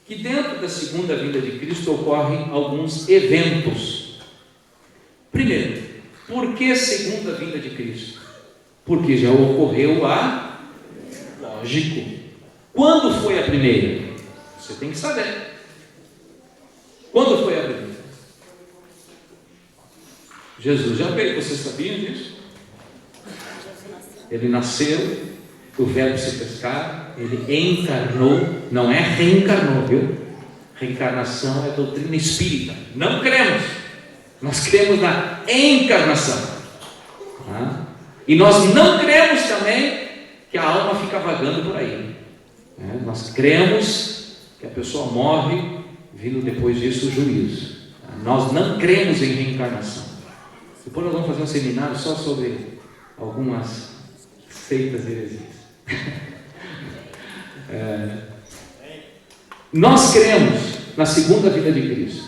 que dentro da segunda vinda de Cristo ocorrem alguns eventos. Primeiro, por que segunda vinda de Cristo? Porque já ocorreu a... Lógico. Quando foi a primeira? Você tem que saber. Quando foi a primeira? Jesus já veio, vocês sabiam disso? Ele nasceu, o verbo se fez carne, ele encarnou, não é reencarnou, viu? Reencarnação é doutrina espírita. Não cremos. Nós cremos na encarnação. E nós não cremos também que a alma fica vagando por aí. Nós cremos que a pessoa morre, vindo depois disso o juízo. Nós não cremos em reencarnação. Depois nós vamos fazer um seminário só sobre algumas seitas heresias. Nós cremos na segunda vinda de Cristo.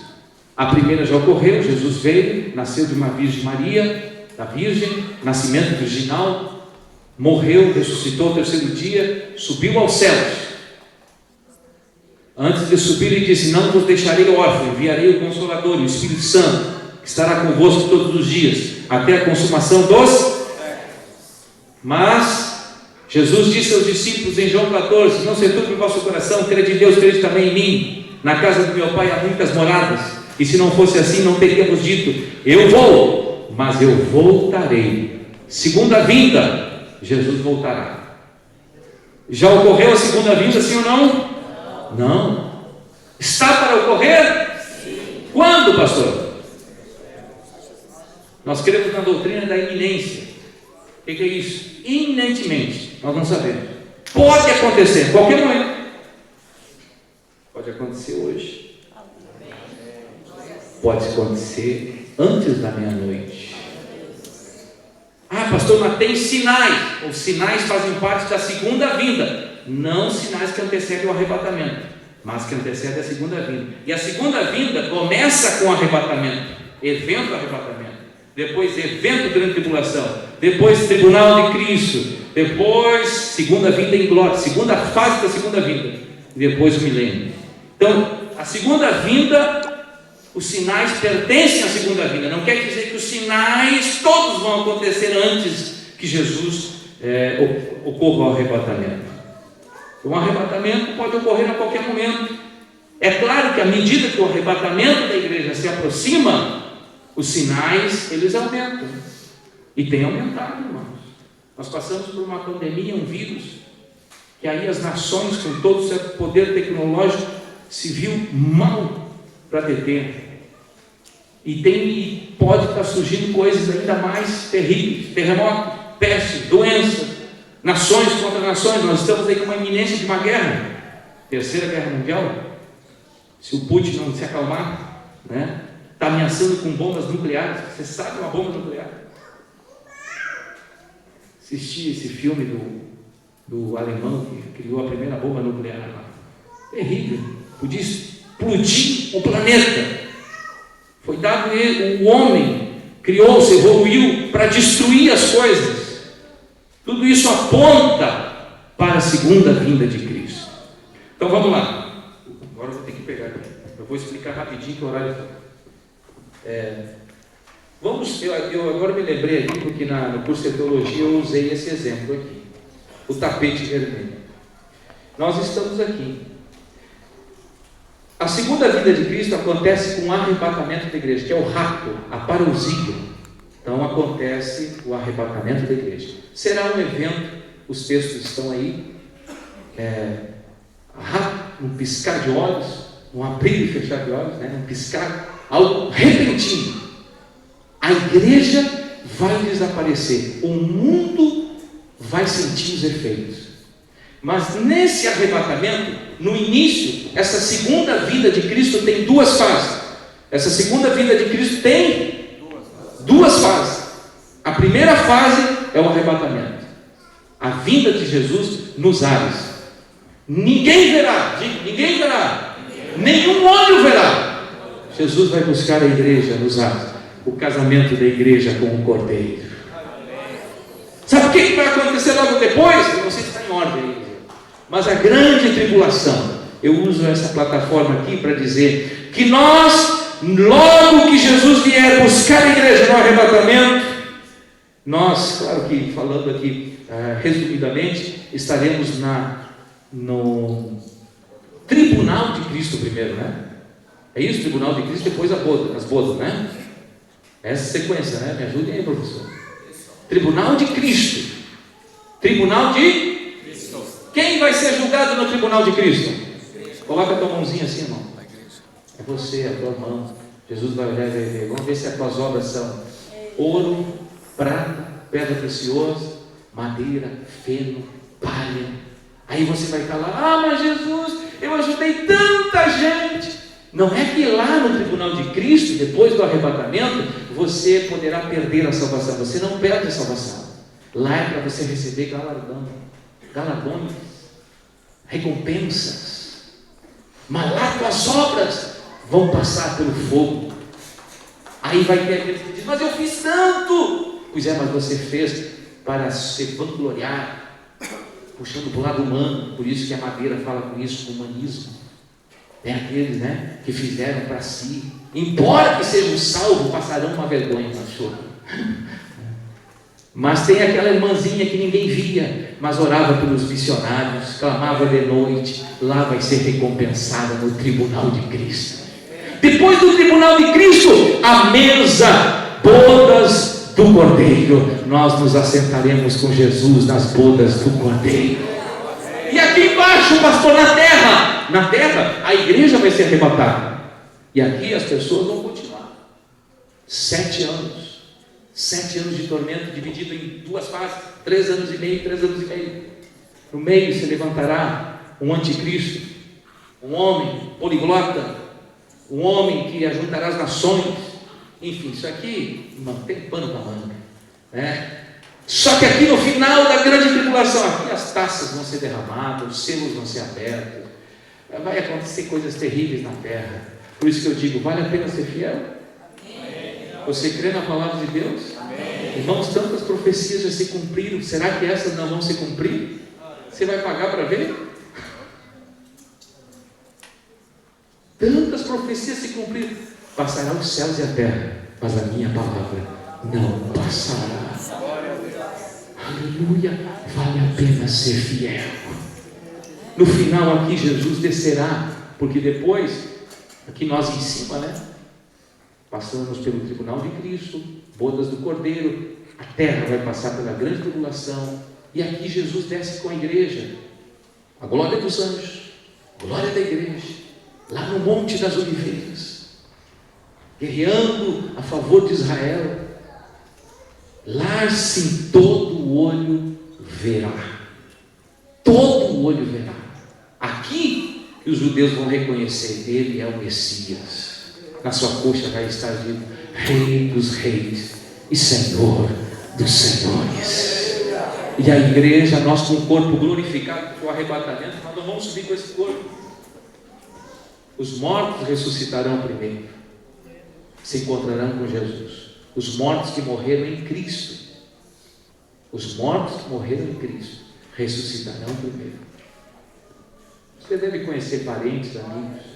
A primeira já ocorreu, Jesus veio, nasceu de uma Virgem Maria, da Virgem, nascimento virginal, morreu, ressuscitou ao terceiro dia, subiu aos céus. Antes de subir, ele disse: não vos deixarei órfão, enviarei o Consolador, o Espírito Santo, que estará convosco todos os dias, até a consumação dos... Mas Jesus disse aos discípulos em João 14: não se turbe o vosso coração, crede em Deus, crede também em mim. Na casa do meu Pai há muitas moradas, e se não fosse assim, não teríamos dito: eu vou, mas eu voltarei. Segunda vinda, Jesus voltará. Já ocorreu a segunda vinda, sim ou não? Não. Está para ocorrer? Sim. Quando, pastor? Nós cremos na doutrina da iminência. O que é isso? Iminentemente. Nós não sabemos. Pode acontecer em qualquer momento. Pode acontecer hoje. Pode acontecer antes da meia-noite. Ah, pastor, mas tem sinais. Os sinais fazem parte da segunda vinda. Não sinais que antecedem o arrebatamento, mas que antecedem a segunda vinda. E a segunda vinda começa com o arrebatamento. Evento arrebatamento. Depois evento grande tribulação. Depois tribunal de Cristo. Depois segunda vinda em glória. Segunda fase da segunda vinda. E depois o milênio. Então, a segunda vinda, os sinais pertencem à segunda vinda. Não quer dizer que os sinais todos vão acontecer antes que Jesus ocorra o arrebatamento. O arrebatamento pode ocorrer a qualquer momento. É claro que à medida que o arrebatamento da igreja se aproxima, os sinais, eles aumentam. E tem aumentado, irmãos. Nós passamos por uma pandemia, um vírus, que aí as nações, com todo o seu poder tecnológico, se viu mal para deter. E pode estar surgindo coisas ainda mais terríveis. Terremoto, peste, doença, nações contra nações. Nós estamos aí com uma iminência de uma guerra, terceira guerra mundial. Se o Putin não se acalmar, né, está ameaçando com bombas nucleares. Você sabe uma bomba nuclear? Assisti esse filme do alemão que criou a primeira bomba nuclear lá. Terrível. Podia explodir o planeta. Foi dado o homem, criou-se, evoluiu para destruir as coisas. Tudo isso aponta para a segunda vinda de Cristo. Então vamos lá. Agora eu vou ter que pegar aqui. Eu vou explicar rapidinho que o horário eu agora me lembrei aqui, porque no curso de teologia eu usei esse exemplo aqui. O tapete vermelho. Nós estamos aqui. A segunda vinda de Cristo acontece com o arrebatamento da igreja, que é o rapto, a parousia. Então acontece o arrebatamento da igreja. Será um evento, os textos estão aí, um piscar de olhos, um abrir e fechar de olhos, né? Um piscar, algo repentino. A igreja vai desaparecer, o mundo vai sentir os efeitos. Mas nesse arrebatamento, no início, essa segunda vinda de Cristo tem duas fases. Essa segunda vinda de Cristo tem duas fases. A primeira fase é o arrebatamento, a vinda de Jesus nos ares. Ninguém verá, nenhum olho verá. Jesus vai buscar a igreja nos ares, o casamento da igreja com o Cordeiro. Sabe o que vai acontecer logo depois? Eu não sei se está em ordem, mas a grande tribulação. Eu uso essa plataforma aqui para dizer que nós, logo que Jesus vier buscar a igreja no arrebatamento, nós, claro que falando aqui resumidamente, estaremos no tribunal de Cristo primeiro, né? É isso, tribunal de Cristo, depois as bodas, né? Essa sequência, né? Me ajudem aí, professor. Tribunal de Cristo. Tribunal de Cristo. Quem vai ser julgado no tribunal de Cristo? Coloca a tua mãozinha assim, irmão. É você, a tua mão. Jesus vai olhar e vai ver. Vamos ver se as tuas obras são ouro, prata, pedra preciosa, madeira, feno, palha. Aí você vai estar lá, mas Jesus, eu ajudei tanta gente. Não é que lá no tribunal de Cristo, depois do arrebatamento, você poderá perder a salvação. Você não perde a salvação. Lá é para você receber galardões, recompensas. Mas lá tuas obras vão passar pelo fogo. Aí vai ter aqueles que dizem, mas eu fiz tanto. Pois é, mas você fez para se vangloriar, puxando para o lado humano. Por isso que a madeira fala com isso, com humanismo. Tem aqueles, né, que fizeram para si. Embora que sejam salvos, passarão uma vergonha, achou? Mas tem aquela irmãzinha que ninguém via, mas orava pelos missionários, clamava de noite. Lá vai ser recompensada no tribunal de Cristo. Depois do tribunal de Cristo, a mesa, bodas do Cordeiro. Nós nos assentaremos com Jesus nas bodas do Cordeiro. embaixo, pastor, na terra. Na terra, a igreja vai ser arrebatada. E aqui as pessoas vão continuar. 7 anos. 7 anos de tormento dividido em 2 fases. 3 anos e meio, 3 anos e meio. No meio se levantará um anticristo, um homem poliglota, um homem que ajuntará as nações. Enfim, isso aqui não tem pano para manga, né? Só que aqui no final da grande tribulação, aqui as taças vão ser derramadas, os selos vão ser abertos, vai acontecer coisas terríveis na terra. Por isso que eu digo, vale a pena ser fiel? Você crê na palavra de Deus? Irmãos, tantas profecias já se cumpriram, será que essas não vão se cumprir? Você vai pagar para ver? Tantas profecias se cumpriram. Passará os céus e a terra, mas a minha palavra não passará. Aleluia, vale a pena ser fiel. No final aqui Jesus descerá, porque depois, aqui nós em cima, né? Passamos pelo tribunal de Cristo, bodas do Cordeiro, a terra vai passar pela grande tribulação, e aqui Jesus desce com a igreja, a glória dos anjos, a glória da igreja, lá no Monte das Oliveiras, guerreando a favor de Israel. Lá sim todo o olho verá. Todo o olho verá. Aqui os judeus vão reconhecer, ele é o Messias. Na sua coxa vai estar dito Rei dos reis e Senhor dos senhores. E a igreja, nós com o corpo glorificado para o arrebatamento, nós não vamos subir com esse corpo. Os mortos ressuscitarão primeiro, se encontrarão com Jesus. Os mortos que morreram em Cristo, os mortos que morreram em Cristo ressuscitarão primeiro. Você deve conhecer parentes, amigos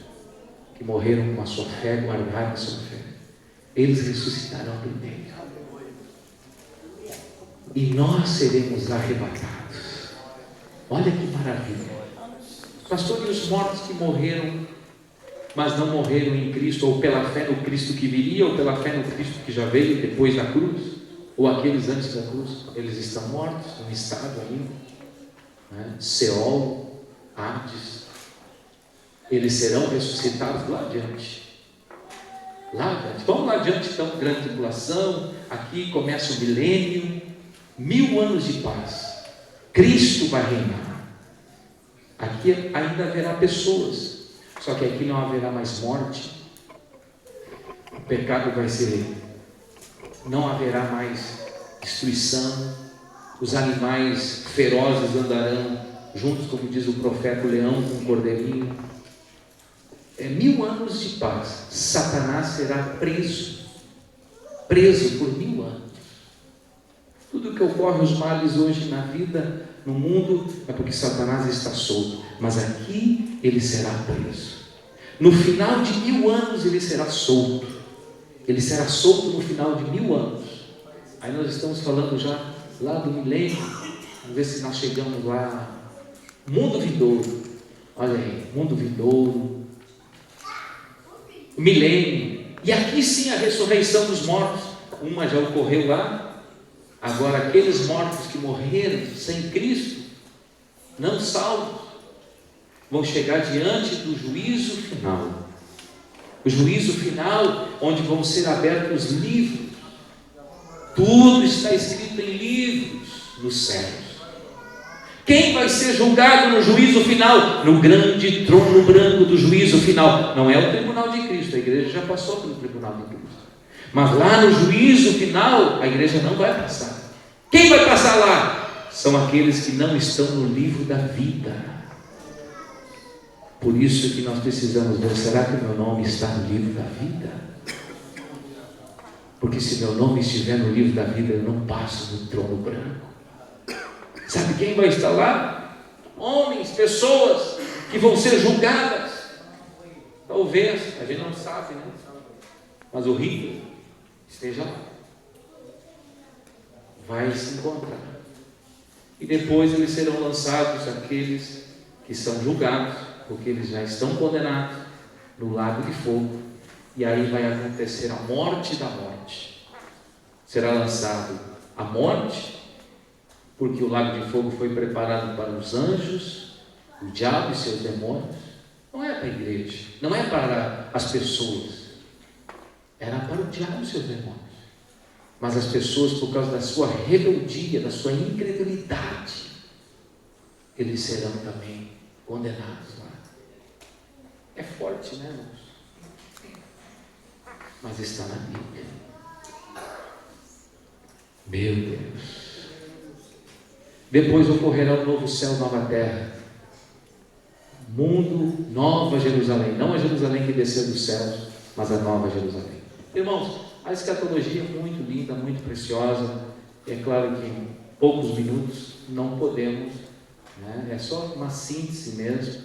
que morreram com a sua fé, guardaram a sua fé. Eles ressuscitarão primeiro, e nós seremos arrebatados. Olha que maravilha, pastor. E os mortos que morreram, mas não morreram em Cristo, ou pela fé no Cristo que viria, ou pela fé no Cristo que já veio depois da cruz, ou aqueles antes da cruz, eles estão mortos, em estado ainda, né? Seol, Hades, eles serão ressuscitados lá adiante. Lá adiante, vamos lá adiante então, grande tribulação, aqui começa o milênio, 1000 anos de paz, Cristo vai reinar, aqui ainda haverá pessoas, só que aqui não haverá mais morte, o pecado vai ser, não haverá mais destruição, os animais ferozes andarão juntos, como diz o profeta, o leão com o cordeirinho. 1000 anos de paz. Satanás será preso por 1000 anos. Tudo que ocorre, os males hoje na vida, no mundo, é porque Satanás está solto, mas aqui ele será preso. No final de 1000 anos ele será solto. Ele será solto no final de 1000 anos. Aí nós estamos falando já lá do milênio. Vamos ver se nós chegamos lá. Mundo vindouro. Olha aí, mundo vindouro, milênio. E aqui sim a ressurreição dos mortos. Uma já ocorreu lá. Agora aqueles mortos que morreram sem Cristo, não salvos, vão chegar diante do juízo final. O juízo final, onde vão ser abertos os livros. Tudo está escrito em livros nos céus. Quem vai ser julgado no juízo final? No grande trono branco do juízo final. Não é o tribunal de Cristo, a igreja já passou pelo tribunal de Cristo. Mas lá no juízo final, a igreja não vai passar. Quem vai passar lá? São aqueles que não estão no livro da vida. Por isso que nós precisamos ver, será que meu nome está no livro da vida? Porque se meu nome estiver no livro da vida, eu não passo no trono branco. Sabe quem vai estar lá? Homens, pessoas que vão ser julgadas. Talvez, a gente não sabe, né? Mas o Hitler esteja lá. Vai se encontrar. E depois eles serão lançados, aqueles que são julgados, porque eles já estão condenados, no lago de fogo. E aí vai acontecer a morte da morte. Será lançado a morte, porque o lago de fogo foi preparado para os anjos o diabo e seus demônios, não é para a igreja, não é para as pessoas, era para o diabo e seus demônios. Mas as pessoas, por causa da sua rebeldia, da sua incredulidade, eles serão também condenados lá. É forte, né, irmãos? Mas está na Bíblia. Meu Deus. Depois ocorrerá um novo céu, nova terra. Mundo, nova Jerusalém. Não a Jerusalém que desceu dos céus, mas a nova Jerusalém. Irmãos, a escatologia é muito linda, muito preciosa. É claro que em poucos minutos não podemos, né? É só uma síntese mesmo.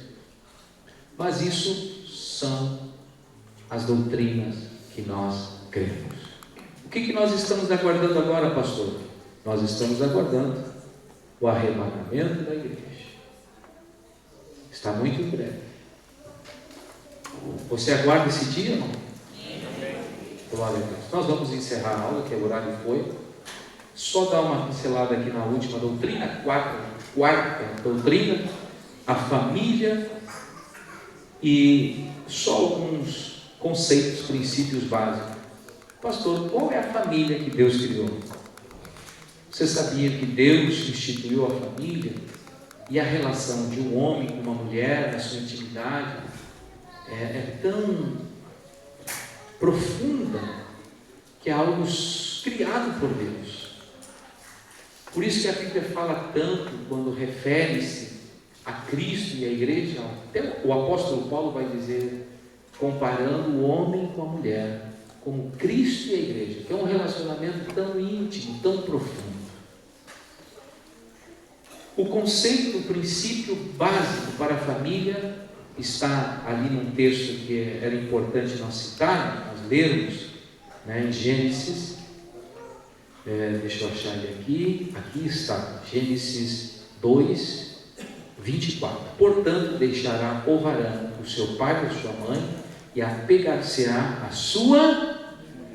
Mas isso são as doutrinas que nós cremos. O que nós estamos aguardando agora, pastor? Nós estamos aguardando o arrebatamento da igreja. Está muito em breve. Você aguarda esse dia, não? Glória a Deus. Nós vamos encerrar a aula, que o horário foi. Só dar uma pincelada aqui na última doutrina, quarta doutrina, a família, e só alguns conceitos, princípios básicos. Pastor, qual é a família que Deus criou? Você sabia que Deus instituiu a família e a relação de um homem com uma mulher, na sua intimidade, é tão profunda que é algo criado por Deus. Por isso que a Bíblia fala tanto quando refere-se a Cristo e a igreja. Até o apóstolo Paulo vai dizer, comparando o homem com a mulher, como Cristo e a igreja, que é um relacionamento tão íntimo, tão profundo. O conceito, o princípio básico para a família está ali num texto que era importante nós citarmos, nós lermos, né, em Gênesis, deixa eu achar ele aqui está, Gênesis 2, 24. Portanto, deixará o varão o seu pai e a sua mãe, e apegar-se-á a sua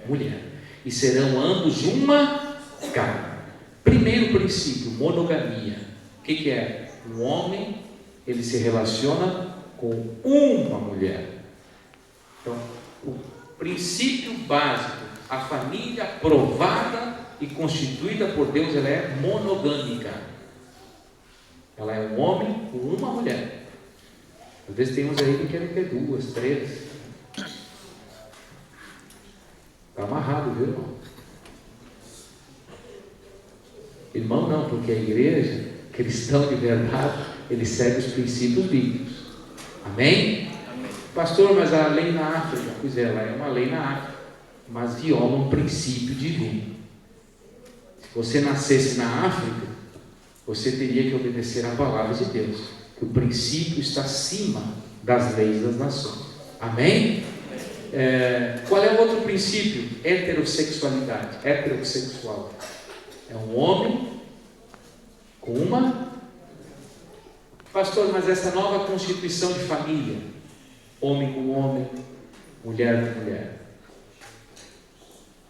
mulher, e serão ambos uma carne. Primeiro princípio, monogamia. O que é? Um homem, ele se relaciona com uma mulher. Então, o princípio básico, a família aprovada e constituída por Deus, ela é monogâmica. Ela é um homem com uma mulher. Às vezes tem uns aí que querem ter 2, 3. Está amarrado, viu, irmão? Irmão não, porque a igreja, cristão de verdade, ele segue os princípios bíblicos. Amém? Amém. Pastor, mas a lei na África, pois é, ela é uma lei na África, mas viola um princípio divino. Se você nascesse na África, você teria que obedecer à palavra de Deus, que o princípio está acima das leis das nações. Amém? Qual é o outro princípio? Heterossexualidade. Heterossexual é um homem com uma. Pastor, mas essa nova constituição de família, homem com homem, mulher com mulher,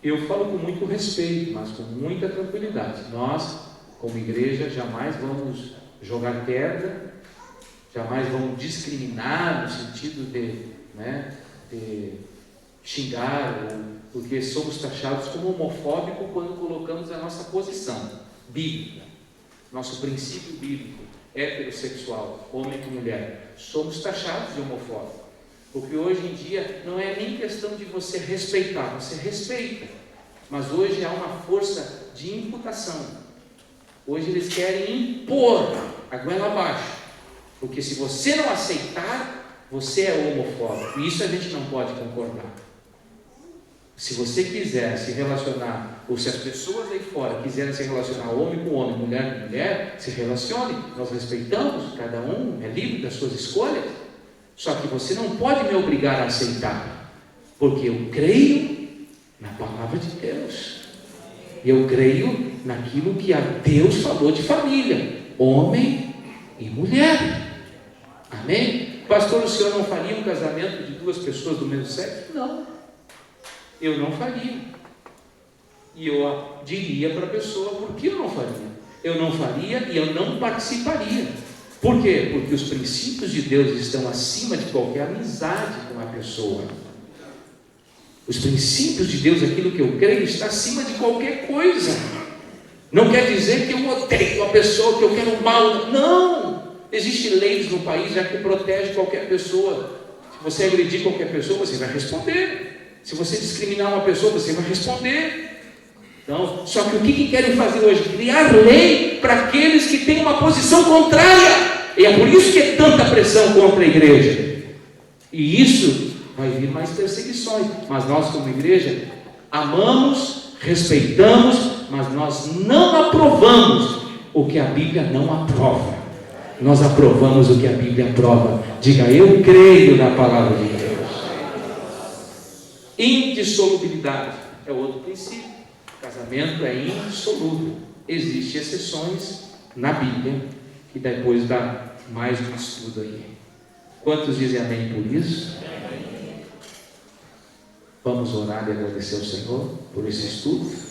eu falo com muito respeito, mas com muita tranquilidade. Nós, como igreja, jamais vamos jogar pedra, jamais vamos discriminar no sentido de xingar, porque somos taxados como homofóbicos quando colocamos a nossa posição bíblica, nosso princípio bíblico, heterossexual, homem com mulher. Somos taxados de homofóbicos, porque hoje em dia não é nem questão de você respeitar, você respeita, mas hoje há uma força de imputação. Hoje eles querem impor a goela abaixo, porque se você não aceitar, você é homofóbico, e isso a gente não pode concordar. Se você quiser se relacionar, ou se as pessoas aí fora quiserem se relacionar homem com homem, mulher com mulher, se relacione, nós respeitamos, cada um é livre das suas escolhas, só que você não pode me obrigar a aceitar, porque eu creio na palavra de Deus, eu creio naquilo que a Deus falou de família, homem e mulher. Amém? Pastor, o senhor não faria um casamento de 2 pessoas do mesmo sexo? Não, eu não faria. E eu diria para a pessoa por que eu não faria. Eu não faria e eu não participaria. Por quê? Porque os princípios de Deus estão acima de qualquer amizade com a pessoa. Os princípios de Deus, aquilo que eu creio, está acima de qualquer coisa. Não quer dizer que eu odeio a pessoa, que eu quero mal. Não! Existem leis no país já que protegem qualquer pessoa. Se você agredir qualquer pessoa, você vai responder. Se você discriminar uma pessoa, você vai responder. Então, só que o que querem fazer hoje? Criar lei para aqueles que têm uma posição contrária. E é por isso que é tanta pressão contra a igreja. E isso vai vir mais perseguições. Mas nós, como igreja, amamos, respeitamos, mas nós não aprovamos o que a Bíblia não aprova. Nós aprovamos o que a Bíblia aprova. Diga, eu creio na palavra de Deus. Indissolubilidade é outro princípio. O casamento é indissolúvel. Existem exceções na Bíblia, que depois dá mais um estudo aí. Quantos dizem amém por isso? Vamos orar e agradecer ao Senhor por esse estudo.